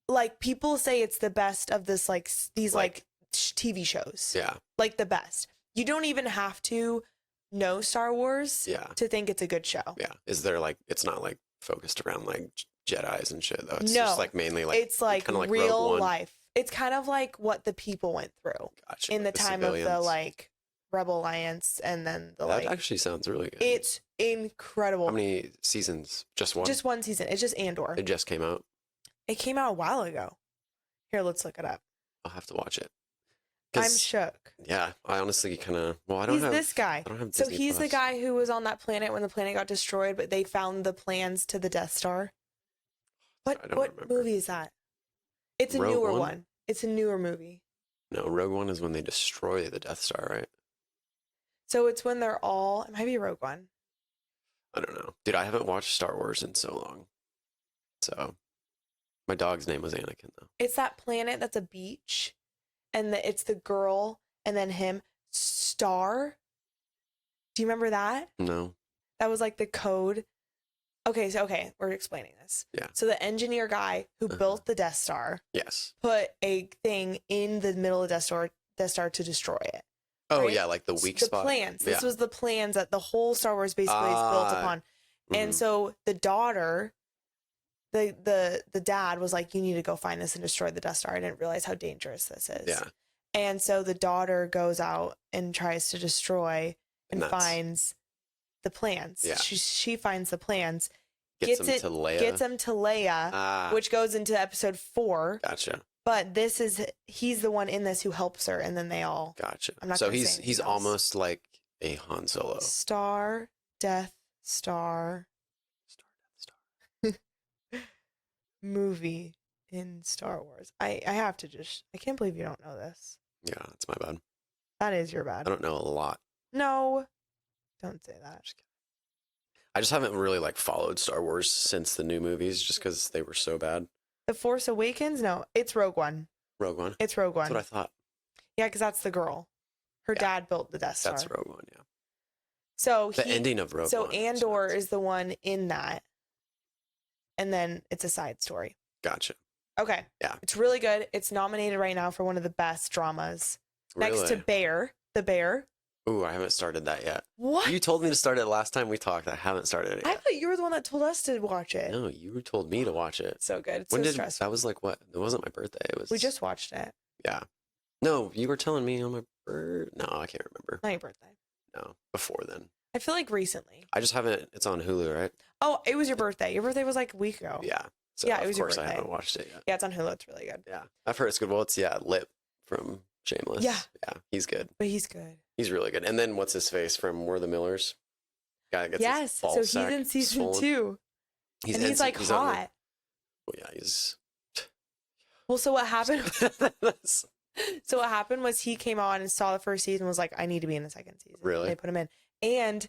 Speaker 1: like people say it's the best of this these
Speaker 2: Like-
Speaker 1: TV shows.
Speaker 2: Yeah,
Speaker 1: Like the best. You don't even have to know Star Wars
Speaker 2: yeah,
Speaker 1: to think it's a good show.
Speaker 2: yeah. Is there like it's not like focused around like Jedis and shit though. It's
Speaker 1: No,
Speaker 2: just like mainly like
Speaker 1: it's like
Speaker 2: kind of like
Speaker 1: real life. It's kind of like what the people went through in the time of the like Rebel Alliance, and then the
Speaker 2: that actually sounds really good.
Speaker 1: It's incredible.
Speaker 2: How many seasons? Just one?
Speaker 1: Just one season. It's just Andor.
Speaker 2: It just came out.
Speaker 1: It came out a while ago. Here, let's look it up.
Speaker 2: I'll have to watch it.
Speaker 1: I'm shook.
Speaker 2: Yeah, I honestly kind of. Well, I don't
Speaker 1: he's
Speaker 2: have
Speaker 1: this guy.
Speaker 2: I don't have
Speaker 1: so
Speaker 2: Disney
Speaker 1: he's
Speaker 2: Plus.
Speaker 1: the guy who was on that planet when the planet got destroyed, but they found the plans to the Death Star. What movie is that? It's a newer one. It's a newer movie.
Speaker 2: No, Rogue One is when they destroy the Death Star, right?
Speaker 1: So it's when they're all. It might be Rogue One.
Speaker 2: I don't know, dude. I haven't watched Star Wars in so long. So, my dog's name was Anakin, though.
Speaker 1: It's that planet that's a beach, and it's the girl, and then him. Star. Do you remember that?
Speaker 2: No.
Speaker 1: That was like the code. Okay, we're explaining this.
Speaker 2: Yeah.
Speaker 1: So the engineer guy who built the Death Star,
Speaker 2: yes,
Speaker 1: put a thing in the middle of Death Star to destroy it.
Speaker 2: Oh
Speaker 1: right?
Speaker 2: yeah, like the weak spot.
Speaker 1: The plans. This was the plans that the whole Star Wars basically is built upon. And so the daughter, the dad was like, "You need to go find this and destroy the Death Star." I didn't realize how dangerous this is.
Speaker 2: Yeah.
Speaker 1: And so the daughter goes out and tries to destroy and finds the plans.
Speaker 2: Yeah.
Speaker 1: She finds the plans.
Speaker 2: Gets them to Leia.
Speaker 1: Which goes into episode 4.
Speaker 2: Gotcha.
Speaker 1: But he's the one in this who helps her, and then they all.
Speaker 2: Gotcha.
Speaker 1: I'm not
Speaker 2: so
Speaker 1: gonna say
Speaker 2: he's
Speaker 1: else.
Speaker 2: almost like a Han Solo.
Speaker 1: Death Star. Movie in Star Wars. I have to I can't believe you don't know this.
Speaker 2: Yeah, it's my bad.
Speaker 1: That is your bad.
Speaker 2: I don't know a lot.
Speaker 1: No, don't say that.
Speaker 2: I just haven't really like followed Star Wars since the new movies, just because they were so bad.
Speaker 1: The Force Awakens? No, it's Rogue One.
Speaker 2: Rogue One.
Speaker 1: It's Rogue One.
Speaker 2: That's what I thought.
Speaker 1: Yeah, because that's the girl. Her dad built the Death Star.
Speaker 2: That's Rogue One. Yeah.
Speaker 1: So
Speaker 2: the ending of Rogue One.
Speaker 1: So Andor is the one in that, and then it's a side story.
Speaker 2: Gotcha.
Speaker 1: Okay.
Speaker 2: Yeah.
Speaker 1: It's really good. It's nominated right now for one of the best dramas.
Speaker 2: Really?
Speaker 1: Next to Bear. The Bear.
Speaker 2: Ooh, I haven't started that yet.
Speaker 1: What?
Speaker 2: You told me to start it last time we talked. I haven't started it yet.
Speaker 1: I thought you were the one that told us to watch it.
Speaker 2: No, you told me to watch it.
Speaker 1: So good. It's
Speaker 2: when
Speaker 1: so stressful.
Speaker 2: That was like what? It wasn't my birthday. It was.
Speaker 1: We just watched it.
Speaker 2: Yeah. No, you were telling me on my birthday. No, I can't remember.
Speaker 1: Not your birthday.
Speaker 2: No, before then.
Speaker 1: I feel like recently.
Speaker 2: I just haven't. It's on Hulu, right?
Speaker 1: Oh, it was your birthday. Your birthday was like a week ago.
Speaker 2: Yeah. So
Speaker 1: yeah, it was your birthday.
Speaker 2: Of course, I haven't watched it yet.
Speaker 1: Yeah, it's on Hulu. It's really good.
Speaker 2: Yeah, I've heard it's good. Well, it's Lip from Shameless.
Speaker 1: Yeah,
Speaker 2: he's good.
Speaker 1: But he's good.
Speaker 2: He's really good. And then what's his face from We're the Millers? Guy that gets his ball
Speaker 1: so he's
Speaker 2: sack
Speaker 1: in season
Speaker 2: swollen.
Speaker 1: 2. He's like hot.
Speaker 2: Well, yeah, he's.
Speaker 1: Well, so what happened? So what happened was he came on and saw the first season and was like, I need to be in the second season.
Speaker 2: Really?
Speaker 1: And they put him in. And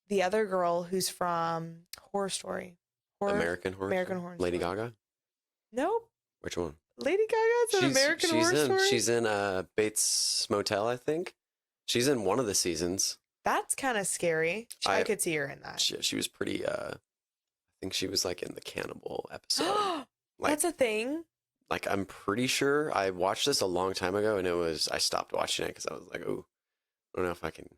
Speaker 1: the other girl who's from Horror Story.
Speaker 2: American Horror Lady
Speaker 1: Story.
Speaker 2: Gaga?
Speaker 1: Nope.
Speaker 2: Which one?
Speaker 1: Lady Gaga's an American Horror Story?
Speaker 2: She's in Bates Motel, I think. She's in one of the seasons.
Speaker 1: That's kind of scary. I could see her in that.
Speaker 2: She was pretty, I think she was like in the cannibal episode.
Speaker 1: That's a thing?
Speaker 2: Like, I'm pretty sure I watched this a long time ago and I stopped watching it because I was like, oh, I don't know if I can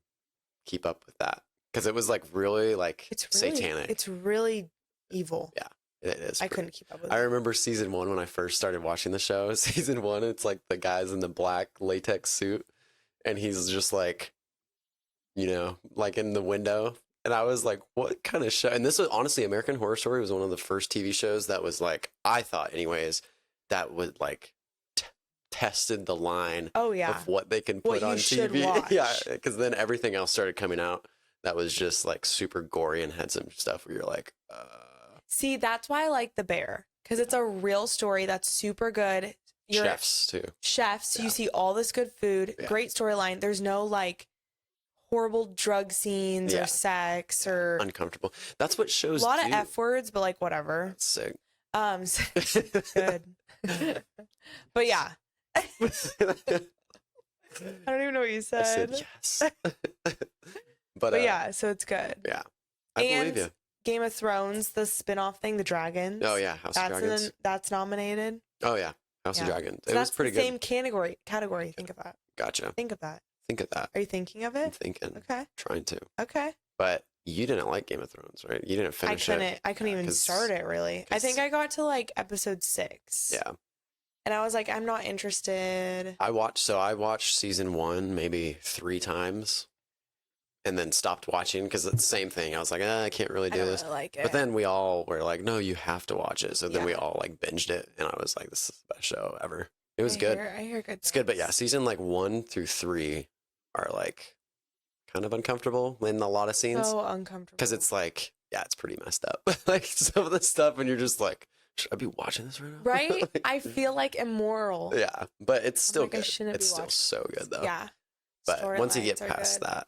Speaker 2: keep up with that. Because it was like really like satanic.
Speaker 1: It's really evil.
Speaker 2: Yeah, it is.
Speaker 1: I couldn't keep up with it.
Speaker 2: I remember season 1 when I first started watching the show. Season 1, it's like the guy's in the black latex suit and he's just like, like in the window. And I was like, what kind of show? And this was honestly, American Horror Story was one of the first TV shows that was like, I thought anyways, that would like tested the line of what they can put on TV. Yeah, because then everything else started coming out that was just like super gory and had some stuff where you're like,
Speaker 1: See, that's why I like The Bear, because it's a real story that's super good.
Speaker 2: Chefs too.
Speaker 1: Chefs, you see all this good food, great storyline. There's no like horrible drug scenes or sex or
Speaker 2: uncomfortable. That's what shows.
Speaker 1: A lot of F words, but like whatever.
Speaker 2: That's sick.
Speaker 1: Good. But yeah. I don't even know what you said.
Speaker 2: I said yes.
Speaker 1: but yeah, so it's good.
Speaker 2: Yeah. I believe you.
Speaker 1: Game of Thrones, the spin-off thing, the dragons.
Speaker 2: Oh yeah, House of Dragons.
Speaker 1: That's nominated.
Speaker 2: Oh yeah, House of Dragons.
Speaker 1: So
Speaker 2: it was pretty good.
Speaker 1: Same category. Think of that.
Speaker 2: Gotcha.
Speaker 1: Think of that.
Speaker 2: Think of that.
Speaker 1: Are you thinking of it?
Speaker 2: I'm thinking.
Speaker 1: Okay.
Speaker 2: Trying to.
Speaker 1: Okay.
Speaker 2: But You didn't like Game of Thrones, right? You didn't finish it.
Speaker 1: I couldn't even start it, really. I think I got to like episode 6.
Speaker 2: Yeah.
Speaker 1: And I was like, I'm not interested.
Speaker 2: I watched season 1 maybe 3 times and then stopped watching because it's the same thing. I was like, I can't really do this.
Speaker 1: Really like it.
Speaker 2: But then we all were like, no, you have to watch it. So then we all like binged it. And I was like, this is the best show ever. It was good.
Speaker 1: I hear good.
Speaker 2: It's good. But yeah, season like 1 through 3 are like kind of uncomfortable in a lot of scenes.
Speaker 1: So uncomfortable.
Speaker 2: Because it's like, yeah, it's pretty messed up. Like some of the stuff, and you're just like, should I be watching this right now?
Speaker 1: Right?
Speaker 2: Like,
Speaker 1: I feel like immoral.
Speaker 2: yeah, but it's still
Speaker 1: like,
Speaker 2: good. It's still
Speaker 1: watching.
Speaker 2: so good though.
Speaker 1: Yeah.
Speaker 2: But once you get past that,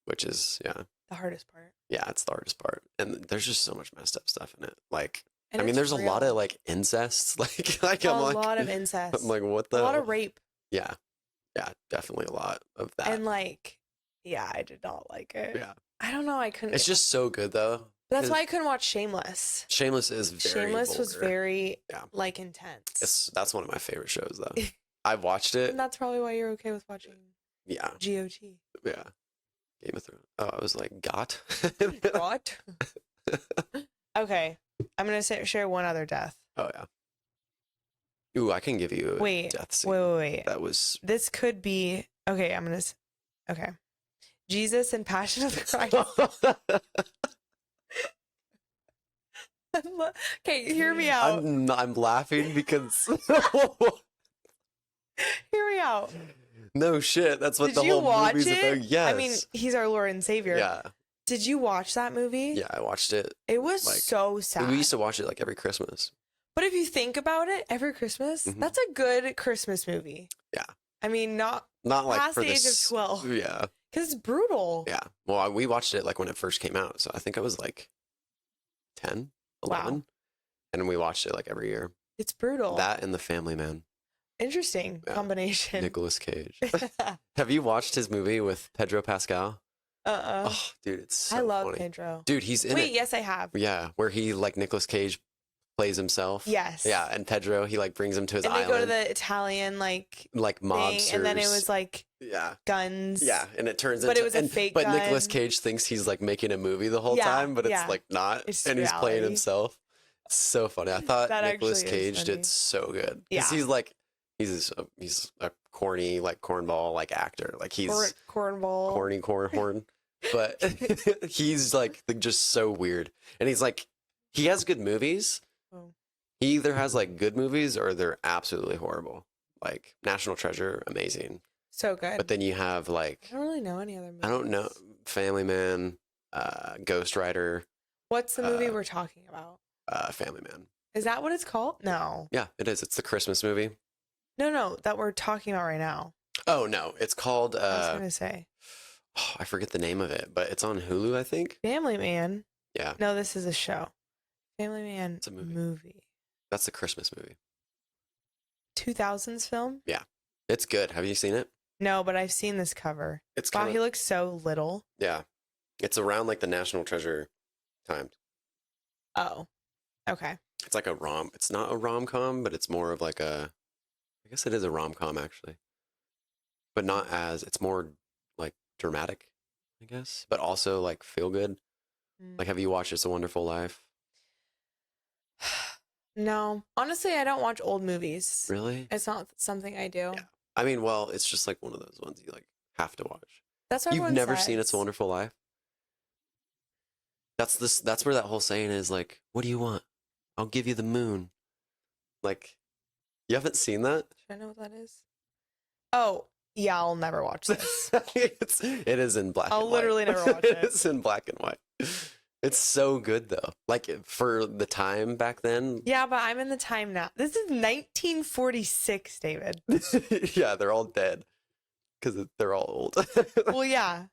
Speaker 2: which is
Speaker 1: the hardest part.
Speaker 2: Yeah, it's the hardest part, and there's just so much messed up stuff in it. Like,
Speaker 1: and
Speaker 2: I mean, there's a lot of like incest. Like
Speaker 1: a
Speaker 2: I'm like,
Speaker 1: lot of incest.
Speaker 2: I'm like, what the?
Speaker 1: A lot of rape.
Speaker 2: Yeah, definitely a lot of that.
Speaker 1: And like, yeah, I did not like it.
Speaker 2: Yeah,
Speaker 1: I don't know. I couldn't.
Speaker 2: It's just so good though.
Speaker 1: That's why I couldn't watch Shameless.
Speaker 2: Shameless is very vulgar.
Speaker 1: Was very like intense.
Speaker 2: That's one of my favorite shows though. I've watched it.
Speaker 1: And that's probably why you're okay with watching.
Speaker 2: Yeah.
Speaker 1: GOT.
Speaker 2: Yeah. Game of Thrones. Oh, I was like, got.
Speaker 1: Got. Okay, I'm gonna share one other death.
Speaker 2: Oh yeah. Ooh, I can give you a death scene.
Speaker 1: Wait.
Speaker 2: That was.
Speaker 1: This could be okay. Okay. Jesus and Passion of the Christ. Okay, hear me out.
Speaker 2: I'm laughing because.
Speaker 1: Hear me out.
Speaker 2: No shit. That's what
Speaker 1: Did
Speaker 2: the
Speaker 1: you
Speaker 2: whole
Speaker 1: watch
Speaker 2: movie's
Speaker 1: it?
Speaker 2: about. Yes.
Speaker 1: I mean, he's our Lord and Savior.
Speaker 2: Yeah.
Speaker 1: Did you watch that movie?
Speaker 2: Yeah, I watched it.
Speaker 1: It was like, so sad.
Speaker 2: We used to watch it like every Christmas.
Speaker 1: But if you think about it, every Christmas, that's a good Christmas movie.
Speaker 2: Yeah.
Speaker 1: I mean, not
Speaker 2: like
Speaker 1: past
Speaker 2: for
Speaker 1: the age of 12.
Speaker 2: Yeah.
Speaker 1: Because it's brutal.
Speaker 2: Yeah. Well, we watched it like when it first came out. So I think I was like 10, 11. Wow. And we watched it like every year.
Speaker 1: It's brutal.
Speaker 2: That and The Family Man.
Speaker 1: Interesting combination.
Speaker 2: Nicolas Cage. Have you watched his movie with Pedro Pascal? Oh, dude, it's so funny. I love
Speaker 1: Pedro.
Speaker 2: Dude, he's in it.
Speaker 1: Wait, yes, I have.
Speaker 2: Yeah, where he like Nicolas Cage plays himself.
Speaker 1: Yes.
Speaker 2: Yeah, and Pedro, he like brings him to his island.
Speaker 1: And they go to the Italian like
Speaker 2: mobsters.
Speaker 1: And then it was like guns.
Speaker 2: Yeah, and it turns
Speaker 1: but it was a fake gun.
Speaker 2: But Nicolas Cage thinks he's like making a movie the whole time, but it's like not. And he's playing himself. It's so funny. I thought Nicolas Cage did so good. Because he's like he's a corny like cornball like actor. Like he's
Speaker 1: cornball.
Speaker 2: Corny cornhorn. But he's like just so weird. And he's like he has good movies. Oh. He either has like good movies or they're absolutely horrible. Like National Treasure, amazing.
Speaker 1: So good.
Speaker 2: But then you have like
Speaker 1: I don't really know any other movies.
Speaker 2: I don't know. Family Man, Ghost Rider.
Speaker 1: What's the movie we're talking about?
Speaker 2: Family Man.
Speaker 1: Is that what it's called? No.
Speaker 2: Yeah, it is. It's the Christmas movie.
Speaker 1: No, that we're talking about right now.
Speaker 2: Oh no, it's called.
Speaker 1: I was gonna say.
Speaker 2: Oh, I forget the name of it, but it's on Hulu, I think.
Speaker 1: Family Man.
Speaker 2: Yeah.
Speaker 1: No, this is a show. Family Man.
Speaker 2: It's a movie. That's the Christmas movie.
Speaker 1: 2000s film.
Speaker 2: Yeah, it's good. Have you seen it?
Speaker 1: No, but I've seen this cover.
Speaker 2: It's
Speaker 1: wow, he looks so little.
Speaker 2: Yeah, it's around like the National Treasure time.
Speaker 1: Oh. Okay.
Speaker 2: It's like a rom. It's not a rom-com, but it's more of like a. I guess it is a rom-com actually, but not as. It's more like dramatic, I guess, but also like feel good. Like, have you watched It's a Wonderful Life?
Speaker 1: No, honestly, I don't watch old movies.
Speaker 2: Really?
Speaker 1: It's not something I do.
Speaker 2: Yeah. I mean, well, it's just like one of those ones you like have to watch.
Speaker 1: That's what
Speaker 2: you've never seen It's a Wonderful Life. That's where that whole saying is like, what do you want? I'll give you the moon. Like, you haven't seen that?
Speaker 1: Should I know what that is? Oh, yeah, I'll never watch this.
Speaker 2: It is in black and white.
Speaker 1: I'll literally never watch it.
Speaker 2: It's in black and white. It's so good though. Like for the time back then.
Speaker 1: Yeah, but I'm in the time now. This is 1946, David.
Speaker 2: Yeah, they're all dead because they're all old.
Speaker 1: Well, yeah.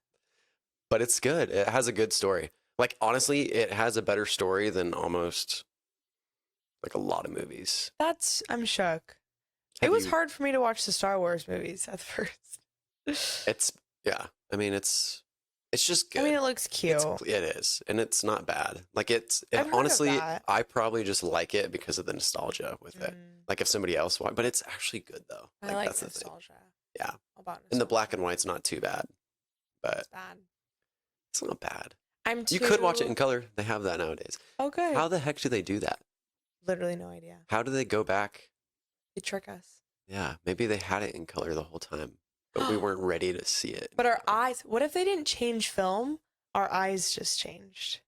Speaker 2: But it's good. It has a good story. Like honestly, it has a better story than almost like a lot of movies.
Speaker 1: I'm shook. It was hard for me to watch the Star Wars movies at first.
Speaker 2: I mean, it's just good.
Speaker 1: I mean, it looks cute.
Speaker 2: It is, and it's not bad. Like honestly, I probably just like it because of the nostalgia with it. Like if somebody else watched, but it's actually good though.
Speaker 1: I like that's nostalgia.
Speaker 2: The thing. Yeah, and the black and white's not too bad, but
Speaker 1: it's bad.
Speaker 2: It's not bad. You could watch it in color. They have that nowadays.
Speaker 1: Okay.
Speaker 2: How the heck do they do that?
Speaker 1: Literally no idea.
Speaker 2: How do they go back?
Speaker 1: They trick us.
Speaker 2: Yeah, maybe they had it in color the whole time, but we weren't ready to see it.
Speaker 1: But our eyes, what if they didn't change film? Our eyes just changed.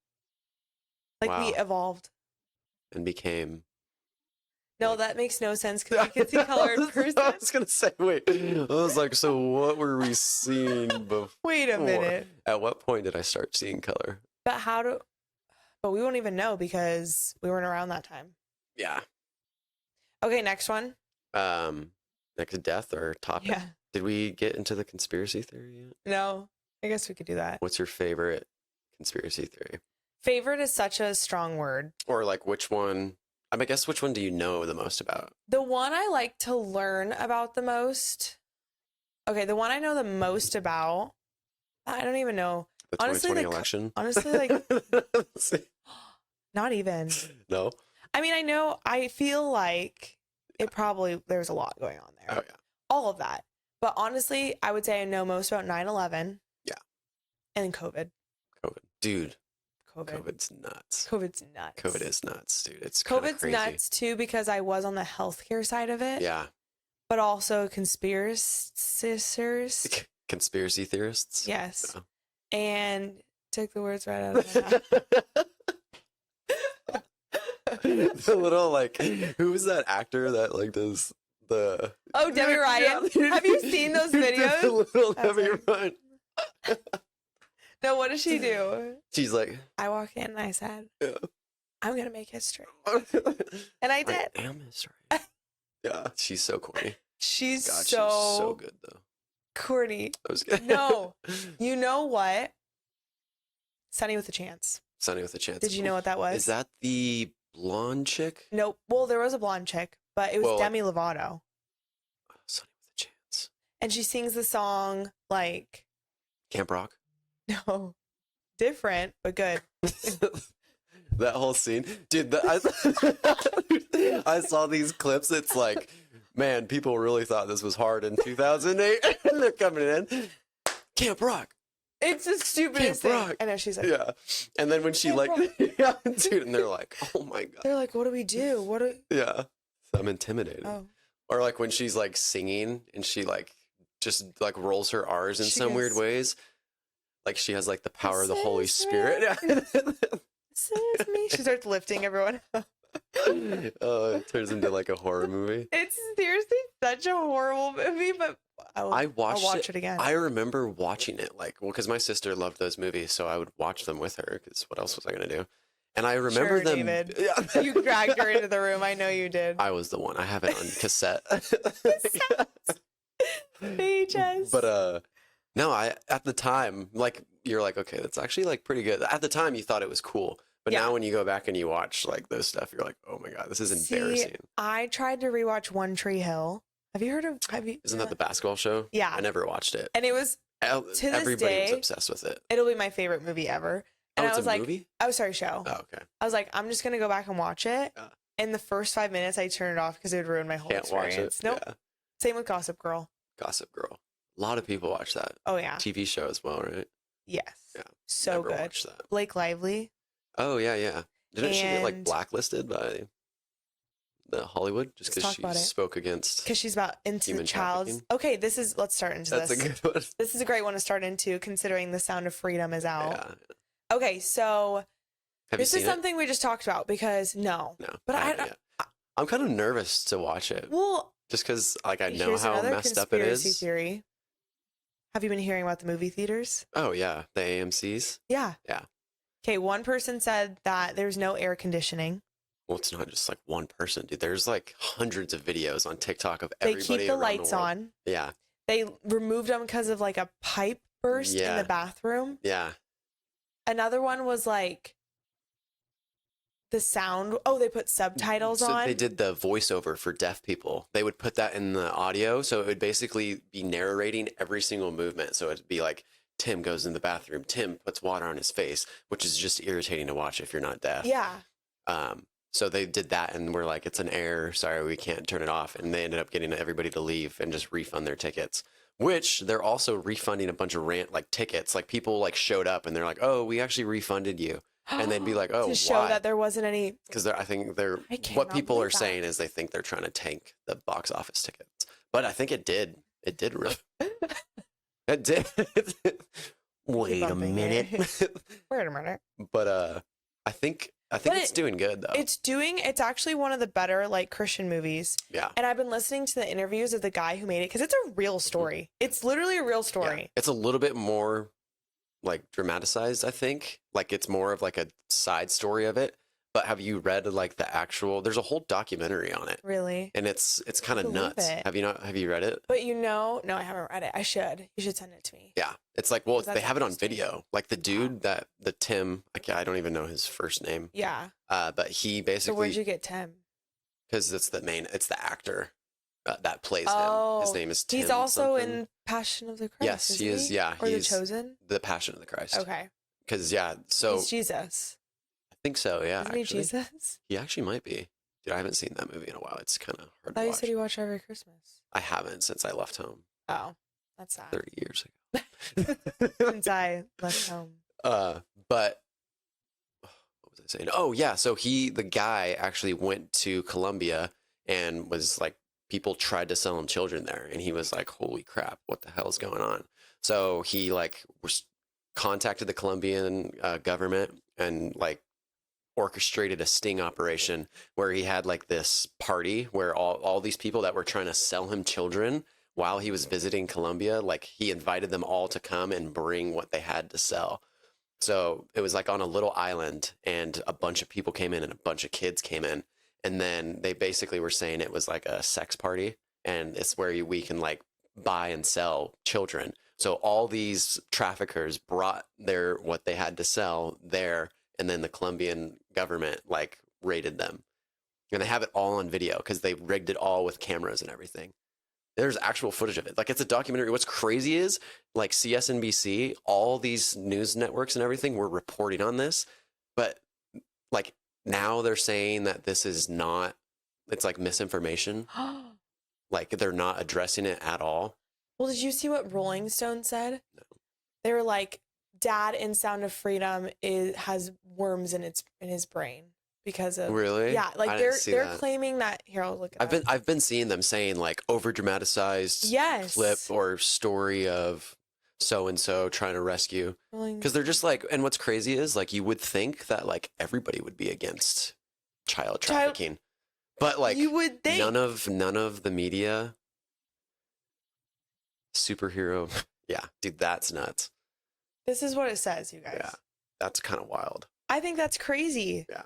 Speaker 1: Like we evolved.
Speaker 2: And became...
Speaker 1: No, that makes no sense because we can see color in person.
Speaker 2: I was going to say, wait. I was like, so what were we seeing before?
Speaker 1: Wait a minute.
Speaker 2: At what point did I start seeing color?
Speaker 1: But we won't even know because we weren't around that time.
Speaker 2: Yeah.
Speaker 1: Okay, next one.
Speaker 2: Next death or topic?
Speaker 1: Yeah.
Speaker 2: Did we get into the conspiracy theory yet?
Speaker 1: No, I guess we could do that.
Speaker 2: What's your favorite conspiracy theory?
Speaker 1: Favorite is such a strong word.
Speaker 2: Or like which one? I guess which one do you know the most about?
Speaker 1: The one I like to learn about the most. Okay, the one I know the most about. I don't even know.
Speaker 2: The 2020 election?
Speaker 1: Honestly, like, not even.
Speaker 2: No?
Speaker 1: I mean, I feel like there's a lot going on there.
Speaker 2: Oh, yeah.
Speaker 1: All of that. But honestly, I would say I know most about 9/11.
Speaker 2: Yeah.
Speaker 1: And COVID.
Speaker 2: Dude.
Speaker 1: COVID.
Speaker 2: COVID's nuts.
Speaker 1: COVID's nuts.
Speaker 2: COVID is nuts, dude. It's
Speaker 1: COVID's
Speaker 2: crazy.
Speaker 1: nuts too because I was on the healthcare side of it.
Speaker 2: Yeah.
Speaker 1: But also conspiracists.
Speaker 2: Conspiracy theorists.
Speaker 1: Yes.
Speaker 2: Yeah.
Speaker 1: And took the words right out of my mouth.
Speaker 2: The little like, who was that actor that like does the?
Speaker 1: Oh, Debbie Ryan.
Speaker 2: Yeah.
Speaker 1: Have you seen those videos?
Speaker 2: The little Debbie Ryan.
Speaker 1: No, what does she do?
Speaker 2: She's like,
Speaker 1: I walk in and I said,
Speaker 2: yeah.
Speaker 1: I'm gonna make history, and I did.
Speaker 2: I am history. Yeah, she's so corny.
Speaker 1: She's
Speaker 2: God,
Speaker 1: so
Speaker 2: she's so good though.
Speaker 1: Corny.
Speaker 2: I was kidding.
Speaker 1: No, you know what? Sunny with a Chance.
Speaker 2: Sunny with a Chance.
Speaker 1: Did you know what that was?
Speaker 2: Is that the blonde chick?
Speaker 1: Nope. Well, there was a blonde chick, but it was Demi Lovato.
Speaker 2: Sunny with a Chance.
Speaker 1: And she sings the song like
Speaker 2: Camp Rock.
Speaker 1: No, different but good.
Speaker 2: That whole scene, dude. I saw these clips. It's like, man, people really thought this was hard in 2008, and they're coming in. Camp Rock.
Speaker 1: It's the stupidest thing. I know she's like,
Speaker 2: yeah. And then when she like, yeah, dude, and they're like, oh my god.
Speaker 1: They're like, what do we do?
Speaker 2: Yeah. I'm intimidated.
Speaker 1: Oh.
Speaker 2: Or like when she's like singing and she like just like rolls her R's in some weird ways. Like she has like the power of the Holy Spirit.
Speaker 1: This is me. She starts lifting everyone up.
Speaker 2: It turns into like a horror movie.
Speaker 1: It's seriously such a horrible movie, but I'll watch it again.
Speaker 2: I remember watching it because my sister loved those movies, so I would watch them with her because what else was I going to do? And I remember them.
Speaker 1: David. Yeah. You dragged her into the room. I know you did.
Speaker 2: I was the one. I have it on cassette.
Speaker 1: VHS.
Speaker 2: But no, at the time, like you're like, okay, that's actually like pretty good. At the time, you thought it was cool, but now when you go back and you watch like those stuff, you're like, oh my god, this is embarrassing.
Speaker 1: I tried to rewatch One Tree Hill. Have you heard of?
Speaker 2: Isn't that the basketball show?
Speaker 1: Yeah,
Speaker 2: I never watched it,
Speaker 1: and it was
Speaker 2: everybody was obsessed with it.
Speaker 1: It'll be my favorite movie ever. And I was like,
Speaker 2: movie?
Speaker 1: Oh, sorry, show.
Speaker 2: Oh, okay.
Speaker 1: I was like, I'm just gonna go back and watch it.
Speaker 2: Yeah.
Speaker 1: In the first 5 minutes, I turned it off because it would ruin my whole experience.
Speaker 2: Watch it.
Speaker 1: Nope.
Speaker 2: Yeah.
Speaker 1: Same with Gossip Girl.
Speaker 2: Gossip Girl. A lot of people watch that.
Speaker 1: Oh yeah.
Speaker 2: TV show as well, right?
Speaker 1: Yes.
Speaker 2: Yeah.
Speaker 1: So
Speaker 2: never
Speaker 1: good.
Speaker 2: Watched that.
Speaker 1: Blake Lively.
Speaker 2: Oh yeah. Didn't she get like blacklisted by the Hollywood just because she spoke against?
Speaker 1: Because she's about into the child. Okay, let's start into this.
Speaker 2: That's a good one.
Speaker 1: This is a great one to start into, considering The Sound of Freedom is out.
Speaker 2: Yeah.
Speaker 1: Okay, so this is something
Speaker 2: it?
Speaker 1: we just talked about because no, but
Speaker 2: I'm kind of nervous to watch it.
Speaker 1: Well,
Speaker 2: just because like I know how messed up it is.
Speaker 1: Theory. Have you been hearing about the movie theaters?
Speaker 2: Oh yeah, the AMC's.
Speaker 1: Yeah.
Speaker 2: Yeah.
Speaker 1: Okay, one person said that there's no air conditioning.
Speaker 2: Well, it's not just like one person, dude. There's like hundreds of videos on TikTok of everybody.
Speaker 1: They keep the lights on.
Speaker 2: Yeah.
Speaker 1: They removed them because of like a pipe burst in the bathroom.
Speaker 2: Yeah.
Speaker 1: Another one was like the sound. Oh, they put subtitles on.
Speaker 2: They did the voiceover for deaf people. They would put that in the audio. So it would basically be narrating every single movement. So it'd be like, Tim goes in the bathroom. Tim puts water on his face, which is just irritating to watch if you're not deaf.
Speaker 1: Yeah.
Speaker 2: So they did that and we're like, it's an error. Sorry, we can't turn it off. And they ended up getting everybody to leave and just refund their tickets. which they're also refunding a bunch of tickets. Like people like showed up and they're like, oh, we actually refunded you. And they'd be like, oh,
Speaker 1: to show
Speaker 2: why?
Speaker 1: that there wasn't any.
Speaker 2: Because I think what people are saying is they think they're trying to tank the box office tickets. But I think it did. It did really. It did. Wait a minute.
Speaker 1: Wait a minute.
Speaker 2: But I think it's doing good though.
Speaker 1: It's actually one of the better like Christian movies.
Speaker 2: Yeah.
Speaker 1: And I've been listening to the interviews of the guy who made it because it's a real story. It's literally a real story.
Speaker 2: Yeah. It's a little bit more like dramatized, I think. Like it's more of like a side story of it. But have you read like the actual? There's a whole documentary on it.
Speaker 1: Really?
Speaker 2: And it's kind of nuts. Have you read it?
Speaker 1: But no, I haven't read it. I should. You should send it to me.
Speaker 2: Yeah, it's like they have it on video. Like the dude the Tim, like I don't even know his first name.
Speaker 1: Yeah.
Speaker 2: But he basically.
Speaker 1: So where'd you get Tim?
Speaker 2: Because it's the actor that plays him. His name is Tim.
Speaker 1: He's also
Speaker 2: something.
Speaker 1: in Passion of the Christ.
Speaker 2: Yes, he is. Yeah,
Speaker 1: or he's The Chosen.
Speaker 2: The Passion of the Christ.
Speaker 1: Okay.
Speaker 2: Because so
Speaker 1: he's Jesus.
Speaker 2: I think so. Yeah,
Speaker 1: Isn't he Jesus?
Speaker 2: He actually might be. Dude, I haven't seen that movie in a while. It's kind of hard to watch.
Speaker 1: You said you watch every Christmas.
Speaker 2: I haven't since I left home.
Speaker 1: Oh, that's sad.
Speaker 2: 30 years ago.
Speaker 1: Since I left home.
Speaker 2: But what was I saying? Oh yeah, so the guy actually went to Colombia and was like, people tried to sell him children there, and he was like, holy crap, what the hell is going on? So he like contacted the Colombian government and like orchestrated a sting operation where he had like this party where all these people that were trying to sell him children while he was visiting Colombia, like he invited them all to come and bring what they had to sell. So it was like on a little island, and a bunch of people came in and a bunch of kids came in, and then they basically were saying it was like a sex party, and it's where we can like buy and sell children. So all these traffickers brought what they had to sell there, and then the Colombian government like raided them, and they have it all on video because they rigged it all with cameras and everything. There's actual footage of it. Like it's a documentary. What's crazy is like CSNBC, all these news networks and everything were reporting on this, but like now they're saying that this is not, it's like misinformation. Like they're not addressing it at all.
Speaker 1: Well, did you see what Rolling Stone said?
Speaker 2: No.
Speaker 1: They were like, Dad in Sound of Freedom has worms in his brain because of
Speaker 2: really.
Speaker 1: Yeah, like they're claiming that. Here, I'll look.
Speaker 2: I've been seeing them saying like over dramatized clip or story of so and so trying to rescue, because they're just like. And what's crazy is like you would think that like everybody would be against child trafficking, but like
Speaker 1: you would think
Speaker 2: none of the media. Superhero, yeah, dude, that's nuts.
Speaker 1: This is what it says, you guys.
Speaker 2: Yeah, that's kind of wild.
Speaker 1: I think that's crazy.
Speaker 2: Yeah.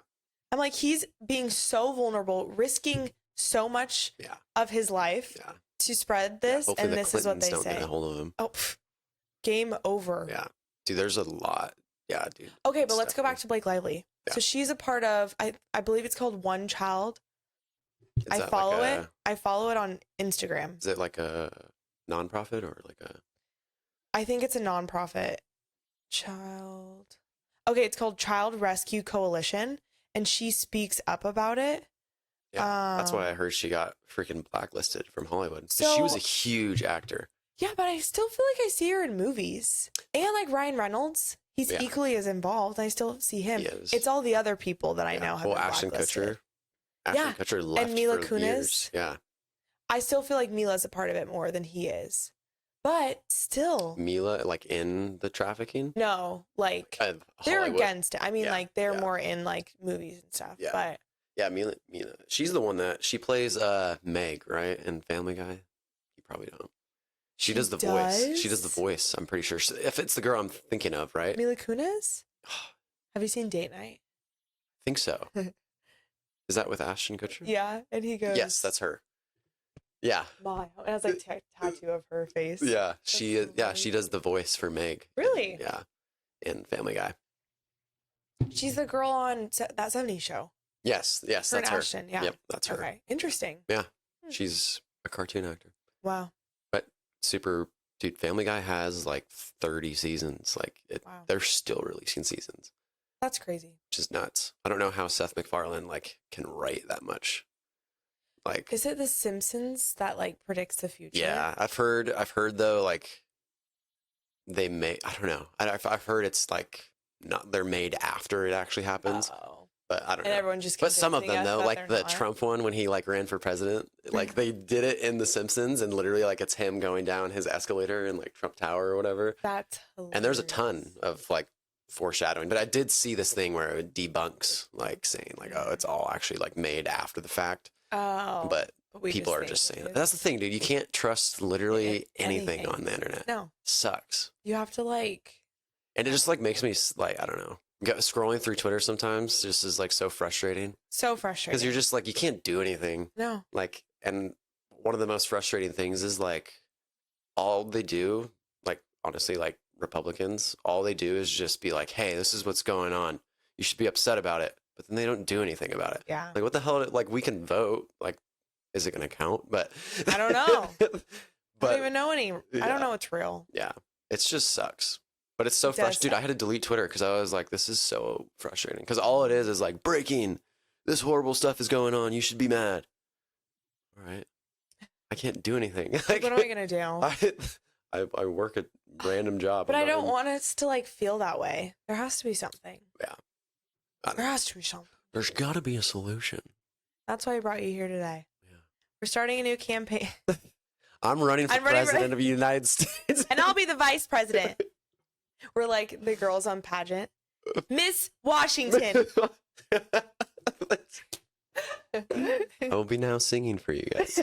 Speaker 1: I'm like, he's being so vulnerable, risking so much of his life to spread this, and this is what they say.
Speaker 2: Get a hold of him.
Speaker 1: Oh, game over.
Speaker 2: Yeah, dude, there's a lot. Yeah, dude.
Speaker 1: Okay, but let's go back to Blake Lively. Yeah. So she's a part of, I believe it's called One Child. I follow it. I follow it on Instagram.
Speaker 2: Is it like a nonprofit or like a?
Speaker 1: I think it's a nonprofit. Okay, it's called Child Rescue Coalition, and she speaks up about it.
Speaker 2: Yeah, that's why I heard she got freaking blacklisted from Hollywood. So, she was a huge actor.
Speaker 1: Yeah, but I still feel like I see her in movies. And like Ryan Reynolds, he's equally as involved. I still see him.
Speaker 2: He is.
Speaker 1: It's all the other people that I know have been
Speaker 2: Ashton
Speaker 1: blacklisted.
Speaker 2: Kutcher. Ashton Kutcher left
Speaker 1: and Mila
Speaker 2: for
Speaker 1: Kunis.
Speaker 2: Years. Yeah.
Speaker 1: I still feel like Mila's a part of it more than he is. But still.
Speaker 2: Mila, like in the trafficking?
Speaker 1: No, like they're against it. I mean, like they're more in like movies and stuff.
Speaker 2: Yeah.
Speaker 1: But
Speaker 2: yeah, Mila. She's the one that she plays Meg, right? In Family Guy. You probably don't. She does the voice. She does the voice. I'm pretty sure. If it's the girl I'm thinking of, right?
Speaker 1: Mila Kunis? Have you seen Date Night?
Speaker 2: I think so. Is that with Ashton Kutcher?
Speaker 1: Yeah, and he goes.
Speaker 2: Yes, that's her. Yeah.
Speaker 1: And it has like tattoo of her face.
Speaker 2: Yeah, she does the voice for Meg.
Speaker 1: Really?
Speaker 2: Yeah, in Family Guy.
Speaker 1: She's the girl on that 70s show.
Speaker 2: Yes, that's her.
Speaker 1: Ashton, yeah.
Speaker 2: Yep, that's her.
Speaker 1: Okay, interesting.
Speaker 2: Yeah, she's a cartoon actor.
Speaker 1: Wow.
Speaker 2: But dude, Family Guy has like 30 seasons. Like they're still releasing seasons.
Speaker 1: That's crazy.
Speaker 2: Which is nuts. I don't know how Seth MacFarlane like can write that much. Like,
Speaker 1: is it The Simpsons that like predicts the future?
Speaker 2: yeah, I've heard though, like they may, I don't know. I've heard it's like not, they're made after it actually happens.
Speaker 1: Oh.
Speaker 2: But I don't know.
Speaker 1: And everyone just
Speaker 2: But some of
Speaker 1: convincing
Speaker 2: them
Speaker 1: us
Speaker 2: though,
Speaker 1: that
Speaker 2: like
Speaker 1: they're
Speaker 2: the
Speaker 1: not.
Speaker 2: Trump one when he like ran for president, like they did it in The Simpsons, and literally like it's him going down his escalator in like Trump Tower or whatever.
Speaker 1: That's hilarious.
Speaker 2: And there's a ton of like foreshadowing, but I did see this thing where it debunks, like saying like, oh, it's all actually like made after the fact.
Speaker 1: Oh.
Speaker 2: But
Speaker 1: we
Speaker 2: people
Speaker 1: just
Speaker 2: are
Speaker 1: think
Speaker 2: just
Speaker 1: it
Speaker 2: saying that.
Speaker 1: is.
Speaker 2: That's the thing, dude. You can't trust literally anything
Speaker 1: anything.
Speaker 2: on the internet.
Speaker 1: No.
Speaker 2: Sucks.
Speaker 1: You have to like.
Speaker 2: And it just like makes me like, I don't know. Scrolling through Twitter sometimes just is like so frustrating.
Speaker 1: So frustrating.
Speaker 2: Because you're just like, you can't do anything.
Speaker 1: No.
Speaker 2: Like, and one of the most frustrating things is like, all they do, like, honestly, like Republicans, all they do is just be like, hey, this is what's going on. You should be upset about it. But then they don't do anything about it.
Speaker 1: Yeah.
Speaker 2: Like, what the hell? Like, we can vote. Like, is it going to count? But
Speaker 1: I don't know.
Speaker 2: but,
Speaker 1: I don't even know any. I don't know what's real.
Speaker 2: Yeah. It just sucks. But it's so frustrating. Dude, I had to delete Twitter because I was like, this is so frustrating. Because all it is like, breaking. This horrible stuff is going on. You should be mad. All right. I can't do anything. Like,
Speaker 1: what am I going to do?
Speaker 2: I work a random job.
Speaker 1: But I don't want us to like feel that way. There has to be something.
Speaker 2: Yeah.
Speaker 1: There has to be something.
Speaker 2: There's got to be a solution.
Speaker 1: That's why I brought you here today.
Speaker 2: Yeah.
Speaker 1: We're starting a new campaign.
Speaker 2: I'm running for president of the United States.
Speaker 1: And I'll be the vice president. We're like the girls on pageant. Miss Washington.
Speaker 2: I will be now singing for you guys.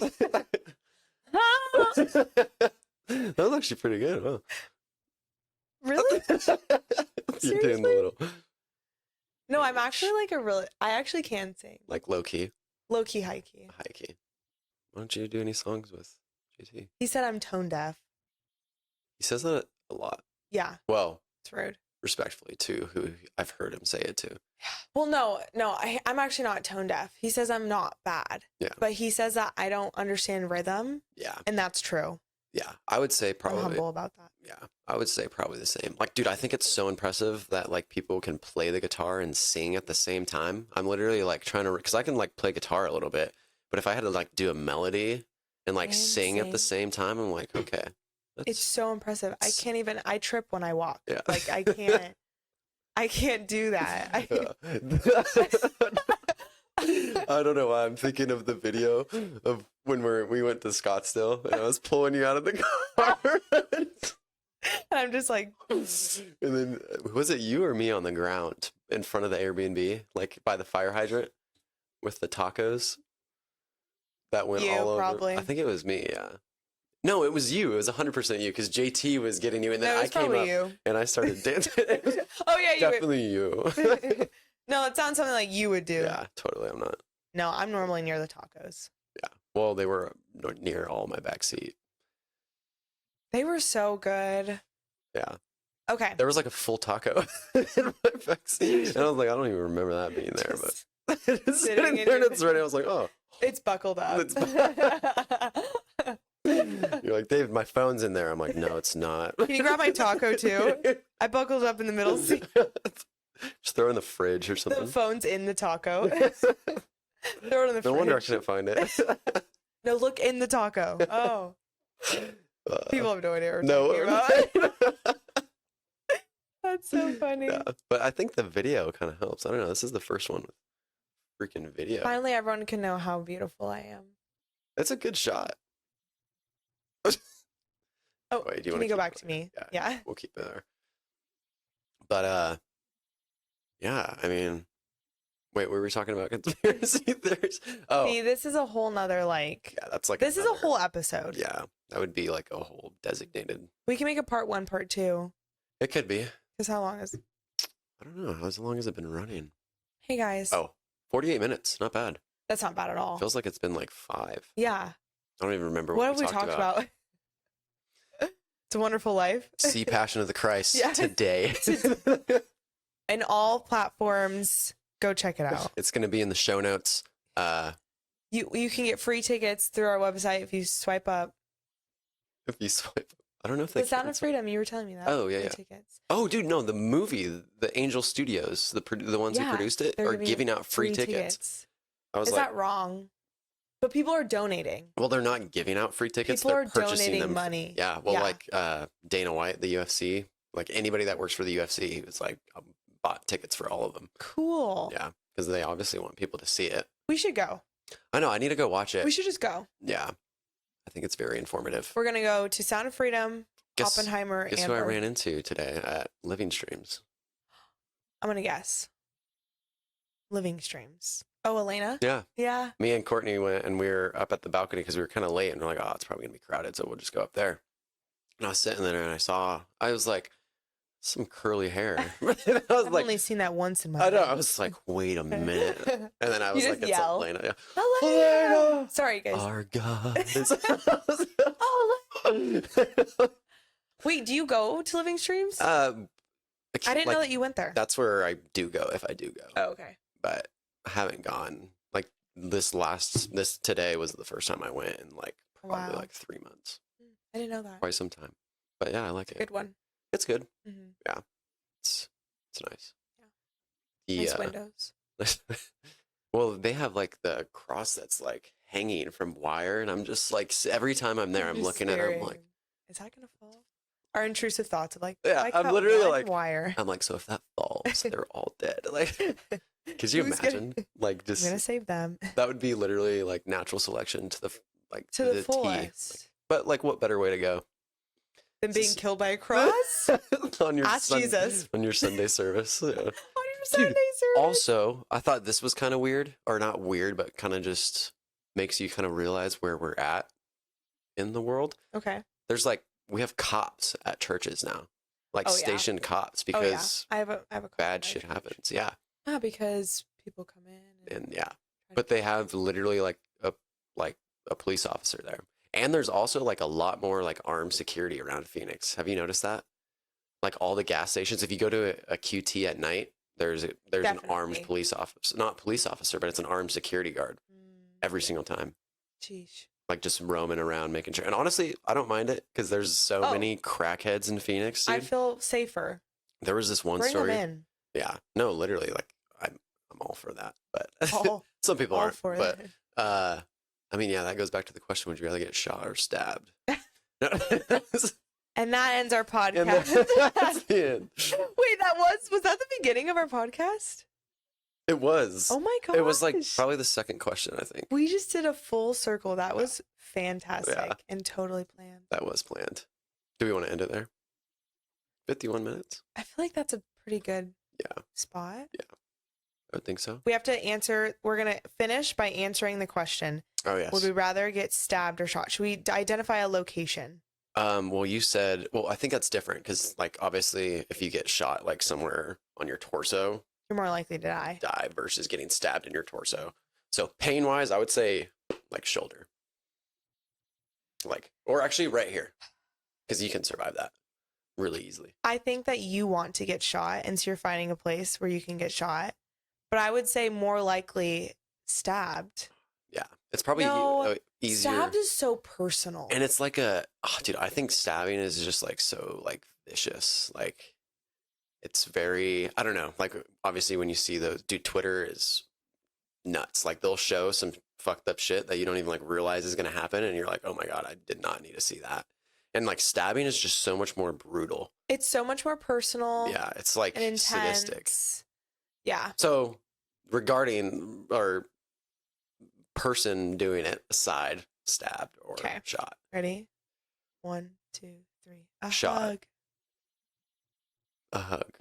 Speaker 2: That was actually pretty good, huh?
Speaker 1: Really?
Speaker 2: You're doing the little...
Speaker 1: No, I'm actually like I actually can sing.
Speaker 2: Like low-key?
Speaker 1: Low-key, high-key.
Speaker 2: High-key. Why don't you do any songs with JT?
Speaker 1: He said I'm tone deaf.
Speaker 2: He says that a lot.
Speaker 1: Yeah.
Speaker 2: Well,
Speaker 1: it's rude.
Speaker 2: Respectfully to who I've heard him say it to.
Speaker 1: Well, no, I'm actually not tone deaf. He says I'm not bad.
Speaker 2: Yeah.
Speaker 1: But he says that I don't understand rhythm.
Speaker 2: Yeah.
Speaker 1: And that's true.
Speaker 2: Yeah. I would say probably.
Speaker 1: I'm humble about that.
Speaker 2: Yeah. I would say probably the same. Like, dude, I think it's so impressive that like people can play the guitar and sing at the same time. I'm literally like trying to, because I can like play guitar a little bit, but if I had to like do a melody and like sing at the same time, I'm like, okay.
Speaker 1: It's so impressive. I trip when I walk.
Speaker 2: Yeah.
Speaker 1: Like I can't do that.
Speaker 2: I don't know why I'm thinking of the video of when we went to Scottsdale and I was pulling you out of the car.
Speaker 1: And I'm just like.
Speaker 2: And then was it you or me on the ground in front of the Airbnb, like by the fire hydrant with the tacos that went all over?
Speaker 1: Probably.
Speaker 2: I think it was me. Yeah. No, it was you. It was 100% you because JT was getting you, and then I came up and I started dancing.
Speaker 1: Oh yeah,
Speaker 2: definitely you.
Speaker 1: No, it sounds something like you would do.
Speaker 2: Yeah, totally. I'm not.
Speaker 1: No, I'm normally near the tacos.
Speaker 2: Yeah. Well, they were near all my back seat.
Speaker 1: They were so good.
Speaker 2: Yeah.
Speaker 1: Okay.
Speaker 2: There was like a full taco in my back seat, and I was like, I don't even remember that being there, but it's sitting there and it's ready. I was like, oh,
Speaker 1: it's buckled up.
Speaker 2: You're like, Dave, my phone's in there. I'm like, no, it's not.
Speaker 1: Can you grab my taco too? I buckled up in the middle seat.
Speaker 2: Just throw it in the fridge or something.
Speaker 1: The phone's in the taco. Throw it in the fridge.
Speaker 2: No wonder I couldn't find it.
Speaker 1: No, look in the taco. Oh. People have no idea what
Speaker 2: no,
Speaker 1: we're talking about. That's so funny.
Speaker 2: Yeah, but I think the video kind of helps. I don't know. This is the first one with freaking video.
Speaker 1: Finally, everyone can know how beautiful I am.
Speaker 2: That's a good shot.
Speaker 1: Oh, wait, can you go back to me? Yeah.
Speaker 2: We'll keep it there. But, yeah, I mean, wait, were we talking about conspiracy theories? Oh.
Speaker 1: See, this is a whole nother, like...
Speaker 2: Yeah, that's like
Speaker 1: this is a whole episode.
Speaker 2: Yeah, that would be like a whole designated...
Speaker 1: We can make a part 1, part 2.
Speaker 2: It could be.
Speaker 1: Because how long is...
Speaker 2: I don't know. How long has it been running?
Speaker 1: Hey, guys.
Speaker 2: Oh, 48 minutes. Not bad.
Speaker 1: That's not bad at all.
Speaker 2: Feels like it's been like 5.
Speaker 1: Yeah.
Speaker 2: I don't even remember
Speaker 1: what have we talked about. It's a Wonderful Life.
Speaker 2: See Passion of the Christ today.
Speaker 1: In all platforms, go check it out.
Speaker 2: It's going to be in the show notes.
Speaker 1: You can get free tickets through our website if you swipe up.
Speaker 2: If you swipe, I don't know if they.
Speaker 1: The Sound of Freedom. You were telling me that.
Speaker 2: Oh yeah, yeah.
Speaker 1: Tickets.
Speaker 2: Oh, dude, no, the movie, the Angel Studios, the ones who produced it, are giving out free tickets. I was
Speaker 1: Is
Speaker 2: like,
Speaker 1: that wrong? But people are donating.
Speaker 2: Well, they're not giving out free tickets.
Speaker 1: People
Speaker 2: they're
Speaker 1: are
Speaker 2: purchasing
Speaker 1: donating
Speaker 2: them.
Speaker 1: money.
Speaker 2: Yeah. Well, like Dana White, the UFC, like anybody that works for the UFC, was like bought tickets for all of them.
Speaker 1: Cool.
Speaker 2: Yeah, because they obviously want people to see it.
Speaker 1: We should go.
Speaker 2: I know. I need to go watch it.
Speaker 1: We should just go.
Speaker 2: Yeah, I think it's very informative.
Speaker 1: We're gonna go to Sound of Freedom, Oppenheimer.
Speaker 2: Guess who I ran into today at Living Streams?
Speaker 1: I'm gonna guess. Living Streams. Oh, Elena?
Speaker 2: Yeah.
Speaker 1: Yeah.
Speaker 2: Me and Courtney went, and we were up at the balcony because we were kind of late, and we're like, oh, it's probably gonna be crowded, so we'll just go up there. And I was sitting there, and I was like, some curly hair.
Speaker 1: I've only seen that once in my life.
Speaker 2: I know. I was like, wait a minute. And then I was like, it's Elena. Yeah.
Speaker 1: Elena! Sorry, guys.
Speaker 2: Our God.
Speaker 1: Wait, do you go to Living Streams?
Speaker 2: I
Speaker 1: didn't know that you went there.
Speaker 2: That's where I do go if I do go.
Speaker 1: Oh, okay.
Speaker 2: But I haven't gone. Like this today was the first time I went in like probably like 3 months.
Speaker 1: I didn't know that.
Speaker 2: Quite some time. But yeah, I like it.
Speaker 1: Good one.
Speaker 2: It's good.
Speaker 1: Mm-hmm.
Speaker 2: Yeah. It's nice.
Speaker 1: Yeah. Nice windows.
Speaker 2: Well, they have like the cross that's like hanging from wire, and I'm just like every time I'm there, I'm looking at it. I'm like,
Speaker 1: is that gonna fall? Our intrusive thoughts of like,
Speaker 2: yeah, I'm literally like
Speaker 1: wire.
Speaker 2: I'm like, so if that falls, they're all dead. Like, could you imagine? Like, just
Speaker 1: I'm gonna save them.
Speaker 2: That would be literally like natural selection to the
Speaker 1: fullest.
Speaker 2: T. But like, what better way to go
Speaker 1: than being killed by a cross?
Speaker 2: on your
Speaker 1: Jesus
Speaker 2: on your Sunday service. Yeah.
Speaker 1: On your Sunday service.
Speaker 2: Also, I thought this was kind of weird, or not weird, but kind of just makes you kind of realize where we're at in the world.
Speaker 1: Okay.
Speaker 2: There's like, we have cops at churches now, like stationed cops, because
Speaker 1: I have a
Speaker 2: bad shit happens. Yeah.
Speaker 1: Yeah, because people come in
Speaker 2: and but they have literally like a police officer there. And there's also like a lot more like armed security around Phoenix. Have you noticed that? Like all the gas stations, if you go to a QT at night, there's an armed police officer, not police officer, but it's an armed security guard every single time.
Speaker 1: Sheesh.
Speaker 2: Like just roaming around, making sure. And honestly, I don't mind it because there's so many crackheads in Phoenix. Dude.
Speaker 1: I feel safer.
Speaker 2: There was this one
Speaker 1: Bring
Speaker 2: story.
Speaker 1: them in.
Speaker 2: Yeah, no, literally, like I'm all for that, but some people
Speaker 1: all
Speaker 2: aren't.
Speaker 1: For
Speaker 2: but
Speaker 1: it.
Speaker 2: I mean, yeah, that goes back to the question: would you rather get shot or stabbed?
Speaker 1: And that ends our podcast.
Speaker 2: That's the end.
Speaker 1: Wait, was that the beginning of our podcast?
Speaker 2: It was.
Speaker 1: Oh my gosh.
Speaker 2: It was like probably the second question, I think.
Speaker 1: We just did a full circle. That was fantastic and totally planned.
Speaker 2: That was planned. Do we want to end it there? 51 minutes?
Speaker 1: I feel like that's a pretty good spot.
Speaker 2: Yeah, I would think so.
Speaker 1: We have to answer. We're going to finish by answering the question.
Speaker 2: Oh, yes.
Speaker 1: Would we rather get stabbed or shot? Should we identify a location?
Speaker 2: Well, you said, I think that's different because, like, obviously, if you get shot, like, somewhere on your torso,
Speaker 1: you're more likely to die
Speaker 2: versus getting stabbed in your torso. So, pain-wise, I would say, like, shoulder. Like, or actually right here because you can survive that really easily.
Speaker 1: I think that you want to get shot, and so you're finding a place where you can get shot. But I would say more likely stabbed.
Speaker 2: Yeah, it's probably easier.
Speaker 1: Stabbed is so personal.
Speaker 2: And it's like dude, I think stabbing is just like so like vicious. Like it's very, I don't know. Like obviously when you see those, dude, Twitter is nuts. Like they'll show some fucked up shit that you don't even like realize is going to happen. And you're like, oh my God, I did not need to see that. And like stabbing is just so much more brutal.
Speaker 1: It's so much more personal.
Speaker 2: Yeah. It's like sadistic.
Speaker 1: Yeah.
Speaker 2: So regarding or person doing it aside, stabbed or shot.
Speaker 1: Ready? 1, 2, 3.
Speaker 2: Shot.
Speaker 1: Hug.
Speaker 2: A hug.